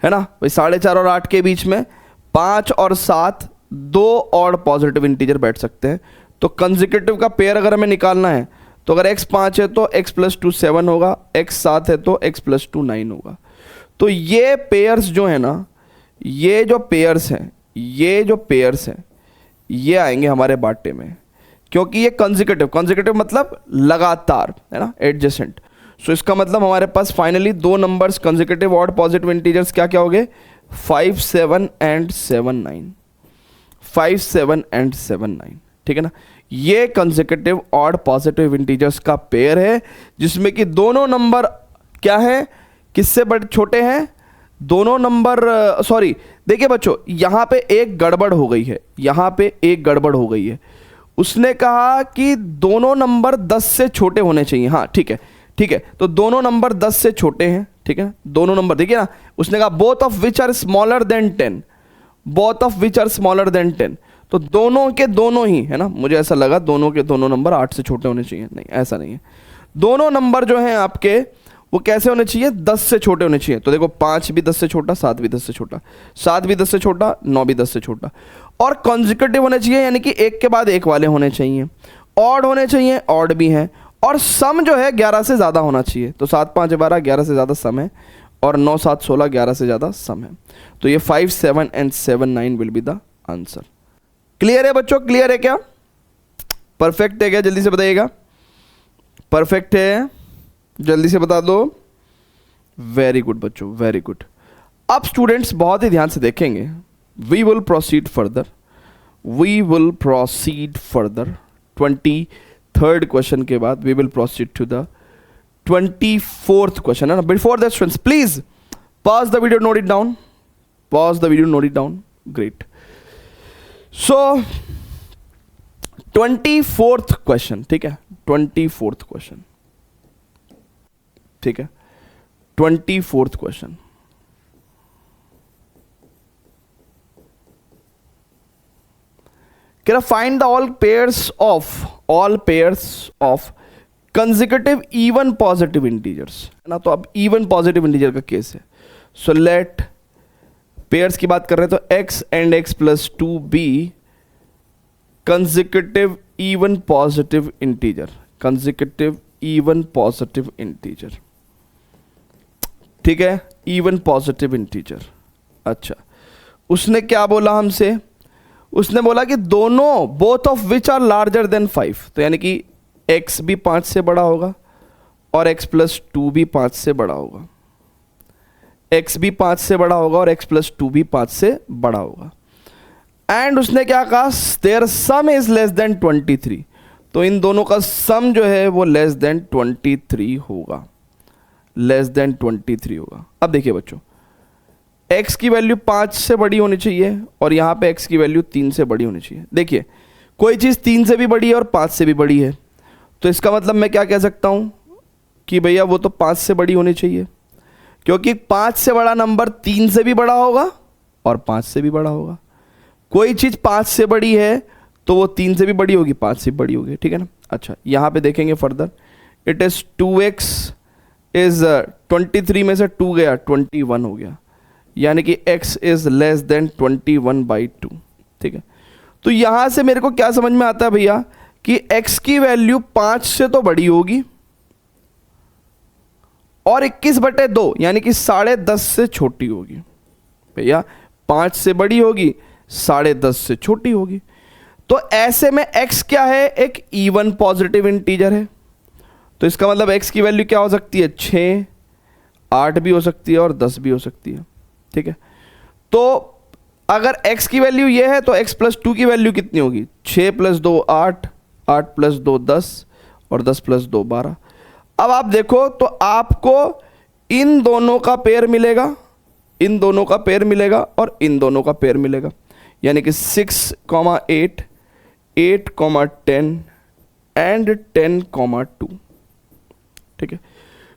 है ना भाई, 4.5 और 8 के बीच में 5 और 7 2 ऑड पॉजिटिव इंटीजर बैठ सकते हैं। तो कंसेक्यूटिव का पेयर अगर हमें निकालना है, तो अगर x 5 है तो x प्लस 2 7 होगा, x 7 है तो x प्लस 2 9 होगा। तो ये पेयर्स जो है ना, ये जो पेयर्स हैं, ये जो पेयर्स हैं, ये आएंगे हमारे बाटे में, क्योंकि ये कंसेक्यूटिव मतलब लगातार, है ना, एडजेसेंट। सो इसका मतलब हमारे पास फाइनली दो numbers consecutive odd positive integers क्या क्या हो गए, 5, 7 एंड 7, 9, 5, 7 एंड 7, 9, ठीक है ना। ये कंसेक्यूटिव ऑड पॉजिटिव इंटीजर्स का पेयर है, जिसमें कि दोनों नंबर क्या है, किससे बड़े छोटे हैं, दोनों नंबर, सॉरी देखिए बच्चों, यहां पे एक गड़बड़ हो गई है, यहां पे एक गड़बड़ हो गई है। उसने कहा कि दोनों नंबर 10 से छोटे होने चाहिए, हाँ ठीक है, ठीक है, तो दोनों नंबर 10 से छोटे हैं, ठीक है, दोनों नंबर, देखिए ना, उसने कहा both of which are smaller than 10, both of which are smaller than 10, तो दोनों के दोनों ही, है ना, मुझे ऐसा लगा दोनों के दोनों नंबर 8 से छोटे होने चाहिए, नहीं ऐसा नहीं है, दोनों नंबर जो हैं आपके वो कैसे होने चाहिए, 10 से छोटे होने चाहिए। तो देखो 5 भी 10 से छोटा, 7 भी 10 से छोटा, 7 भी 10 से छोटा, 9 भी 10 से छोटा, और कॉन्जिक्यूटिव होने चाहिए, यानी कि एक के बाद एक वाले होने चाहिए, ऑड होने चाहिए, ऑड भी हैं, और सम जो है 11 से ज़्यादा होना चाहिए। तो 7, 5, 12, 11 से ज़्यादा सम है, और 9, 7, 16, 11 से ज़्यादा सम है। तो ये 5, 7 and 7, 9 will be the answer. Clear है बच्चों, क्लियर है क्या, परफेक्ट है क्या, जल्दी से बताइएगा, परफेक्ट है, जल्दी से बता दो। वेरी गुड बच्चों, वेरी गुड। अब स्टूडेंट्स बहुत ही ध्यान से देखेंगे, we will proceed further, we will proceed further. 23rd question के बाद we will proceed to the 24th question, है ना। Before that students please pause the video, note it down, pause the video, note it down, great. So 24th question, ठीक है, 24th question, ठीक है, 24th question. कह रहा find the all pairs of consecutive even positive integers, है ना। तो अब इवन पॉजिटिव इंटीजर का केस है। सो लेट पेयर्स की बात कर रहे हैं, तो x and x plus 2 be consecutive even positive integer, consecutive even positive integer, ठीक है, इवन पॉजिटिव इंटीजर। अच्छा, उसने क्या बोला हमसे, उसने बोला कि दोनों both of which are larger than 5, तो यानी कि x भी 5 से बड़ा होगा और x प्लस 2 भी 5 से बड़ा होगा, x भी 5 से बड़ा होगा और x प्लस 2 भी 5 से बड़ा होगा। एंड उसने क्या कहा, their sum is less than 23, तो इन दोनों का सम जो है वो लेस देन 23 होगा, लेस देन 23 होगा। अब देखिए बच्चों, x की वैल्यू 5 से बड़ी होनी चाहिए और यहाँ पे x की वैल्यू 3 से बड़ी होनी चाहिए। देखिए कोई चीज़ 3 से भी बड़ी है और 5 से भी बड़ी है, तो इसका मतलब मैं क्या कह सकता हूँ कि भैया वो तो 5 से बड़ी होनी चाहिए, क्योंकि 5 से बड़ा नंबर 3 से भी बड़ा होगा और 5 से भी बड़ा होगा। कोई चीज़ 5 से बड़ी है तो वो 3 से भी बड़ी होगी, 5 से भी बड़ी होगी, ठीक है ना। अच्छा, यहाँ पे देखेंगे further, it is 2x is 23 में से 2 गया 21 हो गया, यानी कि x इज़ लेस देन 21/2, ठीक है। तो यहाँ से मेरे को क्या समझ में आता है भैया कि x की वैल्यू 5 से तो बड़ी होगी और 21/2 यानी कि 10.5 से छोटी होगी। भैया 5 से बड़ी होगी, 10.5 से छोटी होगी, तो ऐसे में x क्या है, एक इवन पॉजिटिव इंटीजर है, तो इसका मतलब x की वैल्यू क्या हो सकती है, 6, 8 भी हो सकती है और 10 भी हो सकती है, ठीक है। तो अगर x की वैल्यू ये है तो x प्लस 2 की वैल्यू कितनी होगी, 6 प्लस 2 8, 8 प्लस 2 10 और 10 प्लस 2 12। अब आप देखो तो आपको इन दोनों का पेयर मिलेगा, इन दोनों का पेयर मिलेगा और इन दोनों का पेयर मिलेगा, यानी कि 6, 8, 8, 10 एंड 10, 2, ठीक है।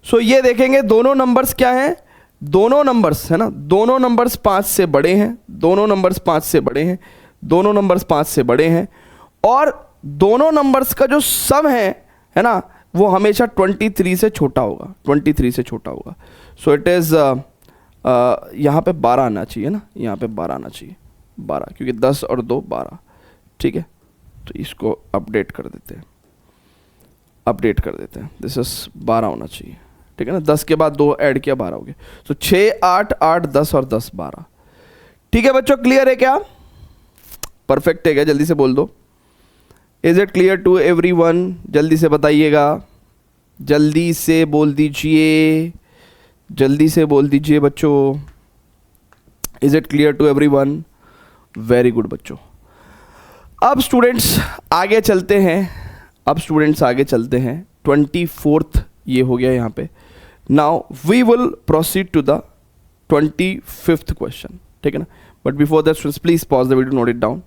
सो ये देखेंगे दोनों नंबर्स क्या हैं, दोनों नंबर्स, है ना, दोनों नंबर्स 5 से बड़े हैं, दोनों नंबर्स 5 से बड़े हैं, दोनों नंबर्स 5 से बड़े हैं, और दोनों नंबर्स का जो सम है ना, वो हमेशा 23 से छोटा होगा, 23 से छोटा होगा। सो इट इज़ यहाँ पे 12 आना चाहिए ना, यहाँ पे 12 आना चाहिए, 12, क्योंकि 10 और 2 12, ठीक है। तो इसको अपडेट कर देते हैं, अपडेट कर देते हैं, दिस इज 12 होना चाहिए, ठीक है ना। 10 के बाद 2 ऐड किया 12 हो गया, तो 6, 8, 8, 10 और 10 12, ठीक है बच्चों, क्लियर है क्या? परफेक्ट है क्या? जल्दी से बोल दो। Is it clear to everyone? जल्दी से बताइएगा, जल्दी से बोल दीजिए, जल्दी से बोल दीजिए बच्चों। Is it clear to everyone? Very good बच्चों। अब स्टूडेंट्स आगे चलते हैं, अब स्टूडेंट्स आगे चलते हैं। 24th ये हो गया यहाँ पे। Now we will proceed to the 25th question, ठीक है ना? But before that please pause the video, note it down.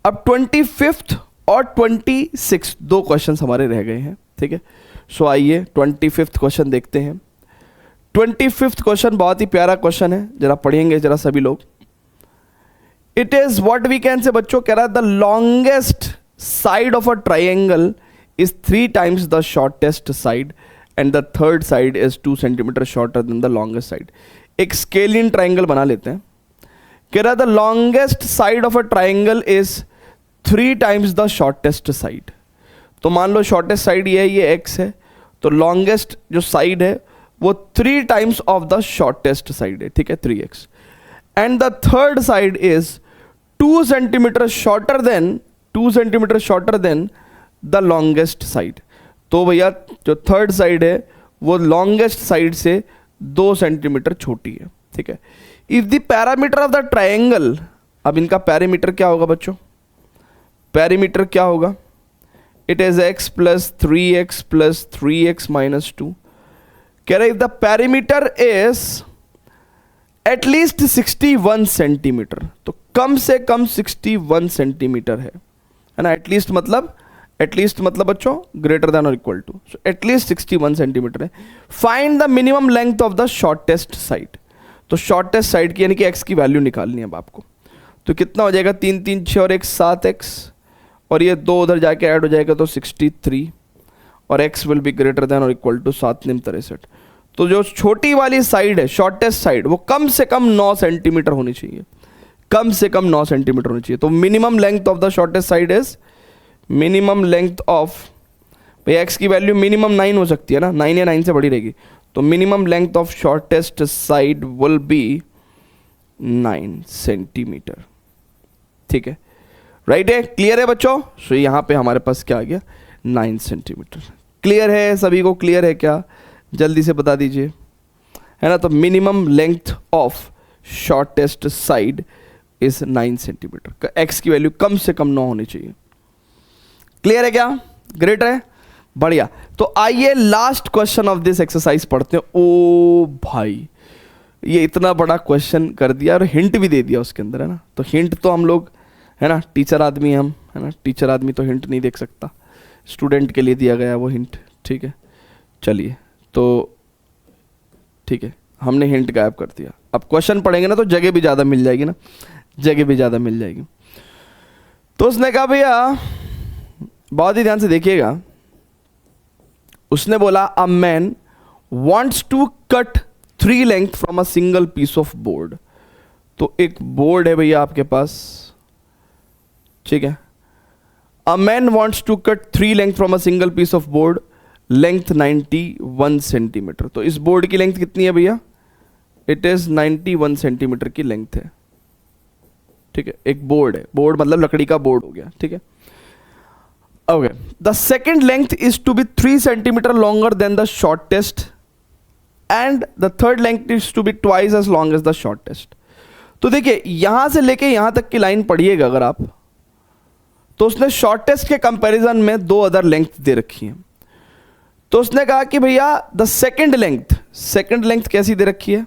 अब 25th और 26 दो क्वेश्चंस हमारे रह गए हैं, ठीक है? सो आइए 25th क्वेश्चन देखते हैं। 25th क्वेश्चन बहुत ही प्यारा क्वेश्चन है, जरा पढ़ेंगे जरा सभी लोग। It is what we can say बच्चों, कह रहा है the longest side of a triangle is 3 times the shortest side and the third side is 2 centimeter shorter than the longest side. एक scalene triangle बना लेते हैं। कह रहा the longest side of a triangle is 3 times the shortest side. तो मान लो shortest side ये x है, तो longest जो side है वो 3 times of the shortest side है, ठीक है, 3x. And the third side is 2 centimeter shorter than the longest side. तो भैया जो थर्ड साइड है वो लॉन्गेस्ट साइड से 2 सेंटीमीटर छोटी है, ठीक है। If the parameter of the triangle, अब इनका पैरामीटर क्या होगा बच्चों? पैरामीटर क्या होगा? It is x plus 3x plus 3x minus 2। कह रहे if the parameter is at least 61 centimetre, तो कम से कम 61 सेंटीमीटर है ना? एटलीस्ट मतलब बच्चों ग्रेटर देन और equal to, so at least 61 centimetre है। Find the minimum length of the shortest side. तो शॉर्टेस्ट साइड की यानी कि x की वैल्यू निकालनी है अब आपको। तो कितना हो जाएगा? 3 3 6 और 1 7x, और ये 2 उधर जाके ऐड हो जाएगा तो 63, और x will be greater than और इक्वल टू 7 9 63। तो जो छोटी वाली साइड है, शॉर्टेस्ट साइड, वो कम से कम 9 सेंटीमीटर होनी चाहिए, कम से कम 9 सेंटीमीटर होनी चाहिए। तो minimum length of the shortest side is, minimum length of, भाई एक्स की वैल्यू मिनिमम 9 हो सकती है ना, 9 या 9 से बड़ी रहेगी, तो minimum length of shortest side will be 9 centimetre, ठीक है, राइट है? क्लियर है बच्चों? सो यहाँ पे हमारे पास क्या आ गया? 9 सेंटीमीटर। क्लियर है सभी को? क्लियर है क्या? जल्दी से बता दीजिए, है ना? तो minimum length of shortest side is 9 centimetre. X की वैल्यू कम से कम 9 होनी चाहिए। क्लियर है क्या? ग्रेट है, बढ़िया। तो आइए last question of this exercise पढ़ते हैं। ओ भाई, ये इतना बड़ा क्वेश्चन कर दिया और हिंट भी दे दिया उसके अंदर, है ना? तो हिंट तो हम लोग, है ना, टीचर आदमी हम, है ना, टीचर आदमी तो हिंट नहीं देख सकता, स्टूडेंट के लिए दिया गया वो हिंट, ठीक है। चलिए, तो ठीक है, हमने हिंट गायब कर दिया। अब क्वेश्चन पढ़ेंगे ना तो जगह भी ज़्यादा मिल जाएगी ना, जगह भी ज़्यादा मिल जाएगी। तो उसने कहा भैया, बहुत ही ध्यान से देखिएगा, उसने बोला a man wants to cut 3 length from a single piece of board. तो एक बोर्ड है भैया आपके पास, ठीक है। A man wants to cut 3 length from a single piece of board, length 91 centimetre. तो इस बोर्ड की लेंथ कितनी है भैया? इट इज 91 सेंटीमीटर की लेंथ है, ठीक है। एक बोर्ड है, बोर्ड मतलब लकड़ी का बोर्ड हो गया, ठीक है। Okay. The second length is to be 3 centimeter longer than the shortest, and the third length is to be twice as long as the shortest. तो देखिए यहां से लेके यहां तक की लाइन पढ़िएगा अगर आप, तो उसने शॉर्टेस्ट के कंपैरिजन में 2 अदर लेंथ दे रखी हैं। तो उसने कहा कि भैया द सेकेंड लेंथ कैसी दे रखी है?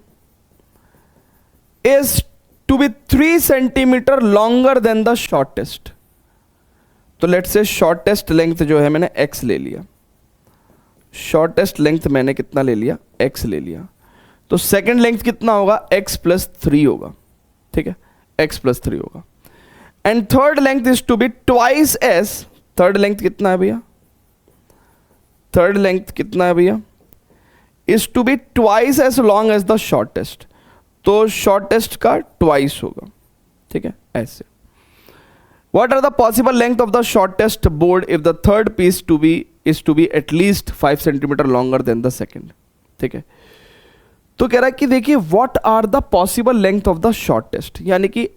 Is to be 3 centimetre longer than the shortest. तो लेट्स से शॉर्टेस्ट लेंथ जो है मैंने x ले लिया, शॉर्टेस्ट लेंथ मैंने कितना ले लिया? x ले लिया। तो सेकेंड लेंथ कितना होगा? x प्लस 3 होगा, ठीक है, x प्लस 3 होगा। And third length is to be twice as. Third length कितना है भैया? थर्ड लेंथ कितना है भैया? Is to be twice as long as the shortest. तो शॉर्टेस्ट का ट्वाइस होगा, ठीक है, ऐसे। What are the possible length of the shortest board if the third piece is to be at least 5 centimeter longer than the second? ठीक है, तो कह रहा है कि देखिए what are the possible length of the shortest, यानी कि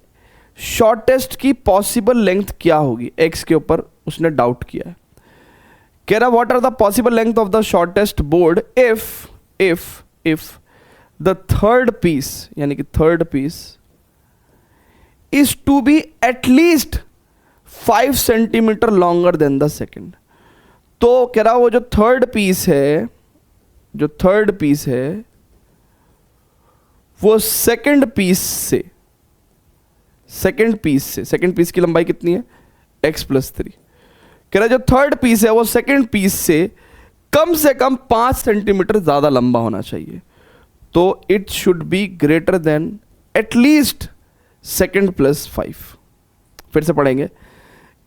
शॉर्टेस्ट की पॉसिबल लेंथ क्या होगी, एक्स के ऊपर उसने डाउट किया है। कह रहा what are the possible length of the shortest board if the third piece, यानी कि third piece is to be at least 5 centimetre longer than the second. तो कह रहा वो जो थर्ड पीस है, जो थर्ड पीस है वो सेकेंड पीस से, सेकेंड पीस की लंबाई कितनी है, x+3। कह रहा जो थर्ड पीस है वो सेकेंड पीस से कम 5 सेंटीमीटर ज्यादा लंबा होना चाहिए। तो it should be greater then at least second plus 5। फिर से पढ़ेंगे।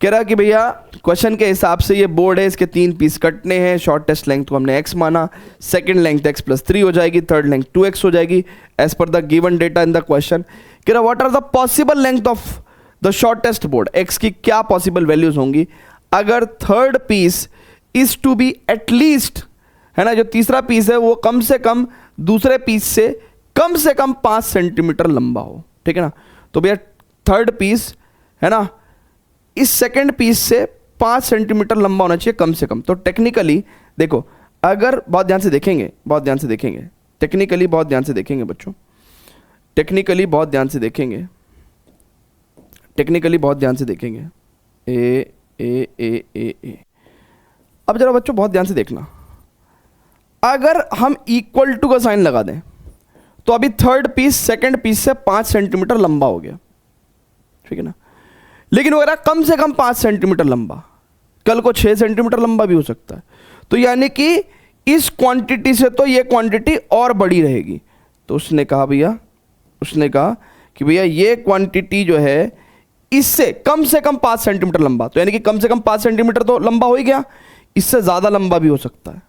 कह रहा कि भैया क्वेश्चन के हिसाब से ये बोर्ड है, इसके 3 पीस कटने हैं, शॉर्टेस्ट लेंथ को हमने x माना, सेकेंड लेंथ x+3 हो जाएगी, थर्ड लेंथ 2x हो जाएगी as per the given data in the question. कह रहा what are the possible length of the shortest board, x की क्या पॉसिबल वैल्यूज होंगी अगर third piece is to be at least, है ना, जो तीसरा पीस है वो कम से कम दूसरे पीस से कम 5 सेंटीमीटर लंबा हो, ठीक है ना। तो भैया थर्ड पीस है ना इस सेकेंड पीस से 5 सेंटीमीटर लंबा होना चाहिए कम से कम। तो टेक्निकली देखो, अगर बहुत ध्यान से देखेंगे, बहुत ध्यान से देखेंगे, टेक्निकली बहुत ध्यान से देखेंगे बच्चों, टेक्निकली बहुत ध्यान से देखेंगे, टेक्निकली बहुत ध्यान से देखेंगे। ए ए ए ए ए अब जरा बच्चों बहुत ध्यान से देखना, अगर हम इक्वल टू का साइन लगा दें तो अभी थर्ड पीस सेकंड पीस से 5 सेंटीमीटर लंबा हो गया, ठीक है ना। लेकिन वगैरह कम से कम 5 सेंटीमीटर लंबा, कल को 6 सेंटीमीटर लंबा भी हो सकता है। तो यानी कि इस क्वांटिटी से तो ये क्वांटिटी और बड़ी रहेगी। तो उसने कहा भैया, उसने कहा कि भैया ये क्वांटिटी जो है इससे कम 5 सेंटीमीटर लंबा, तो यानी कि कम से कम 5 सेंटीमीटर तो लंबा हो ही गया, इससे ज़्यादा लंबा भी हो सकता है।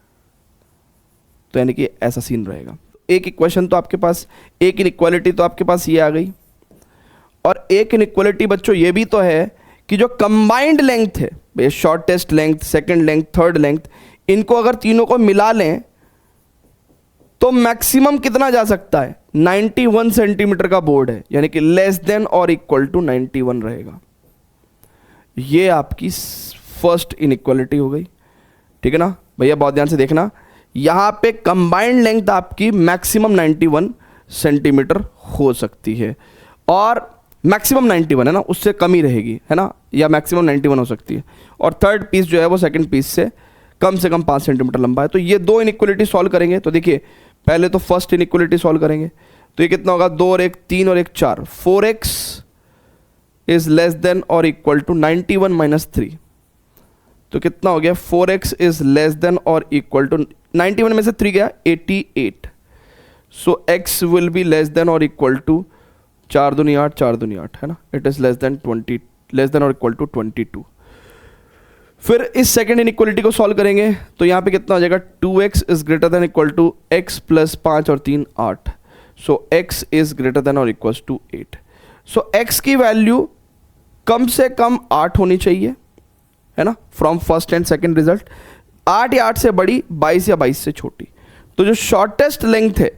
तो यानी कि ऐसा सीन रहेगा। एक इक्वेशन तो आपके पास, एक इनइक्वालिटी तो आपके पास ये आ गई, और एक इनइक्वालिटी बच्चों ये भी तो है कि जो कंबाइंड लेंथ है, shortest length, second length, third length, इनको अगर तीनों को मिला लें तो मैक्सिमम कितना जा सकता है, 91 सेंटीमीटर का बोर्ड है, यानी कि लेस देन और इक्वल टू 91 रहेगा। ये आपकी फर्स्ट इनइक्वालिटी हो गई, ठीक है ना भैया। बहुत ध्यान से देखना, यहां पे कंबाइंड लेंथ आपकी मैक्सिमम 91 सेंटीमीटर हो सकती है, और मैक्सिमम 91 है ना, उससे कम ही रहेगी, है ना, या मैक्सिमम 91 हो सकती है। और थर्ड पीस जो है वो सेकंड पीस से कम 5 सेंटीमीटर लंबा है। तो ये दो इनइक्वालिटी सॉल्व करेंगे। तो देखिए पहले तो फर्स्ट इनइक्वालिटी सॉल्व करेंगे, तो ये कितना होगा, 2 और 1 3 और 1 4, 4x इज लेस देन और इक्वल टू 91 माइनस 3। तो कितना हो गया, 4x इज लेस देन और इक्वल टू 91 में से 3 गया 88। सो x will be less than और इक्वल टू 4 दूनी 8, 4 दूनी 8, है ना, it is less then 20, less than और इक्वल टू 22। फिर इस सेकंड इनइक्वालिटी को सॉल्व करेंगे, तो यहाँ पे कितना हो जाएगा, 2x is greater than equal to x plus 5 और 3 8। So x is greater than और इक्वल टू 8। सो x की वैल्यू कम से कम 8 होनी चाहिए, है ना, from first and second result. 8 या 8 से बड़ी, 22 या 22 से छोटी। तो जो शॉर्टेस्ट लेंथ है,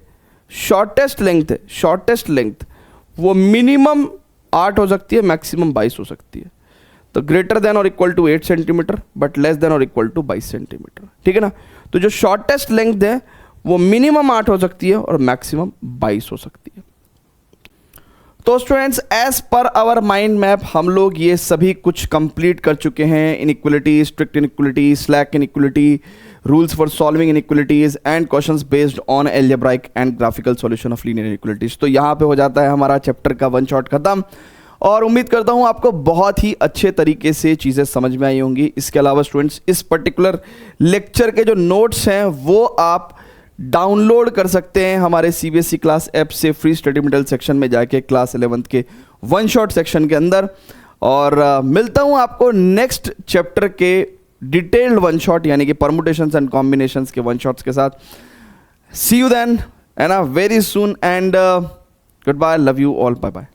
शॉर्टेस्ट लेंथ है, शॉर्टेस्ट लेंथ वो मिनिमम 8 हो सकती है, मैक्सिमम 22 हो सकती है। तो ग्रेटर देन और equal to 8 centimetre but less than और इक्वल टू 22 सेंटीमीटर, ठीक है ना। तो जो शॉर्टेस्ट लेंथ है वो मिनिमम 8 हो सकती है और मैक्सिमम 22 हो सकती है। तो students as per our mind map हम लोग ये सभी कुछ कंप्लीट कर चुके हैं। Inequality, strict inequality, slack inequality, rules for solving inequalities and questions based on algebraic and graphical solution of linear inequalities. तो यहाँ पे हो जाता है हमारा चैप्टर का वन शॉट खत्म, और उम्मीद करता हूँ आपको बहुत ही अच्छे तरीके से चीज़ें समझ में आई होंगी। इसके अलावा स्टूडेंट्स इस पर्टिकुलर लेक्चर के जो नोट्स हैं वो आप डाउनलोड कर सकते हैं हमारे CBSE क्लास ऐप से, फ्री स्टडी मटेरियल सेक्शन में जाके क्लास 11th के वन शॉट सेक्शन के अंदर। और मिलता हूँ आपको नेक्स्ट चैप्टर के डिटेल्ड वन शॉट यानी कि परमुटेशंस एंड कॉम्बिनेशंस के वन शॉट्स के साथ। सी यू देन, है ना, very soon, and goodbye, love you all, bye bye.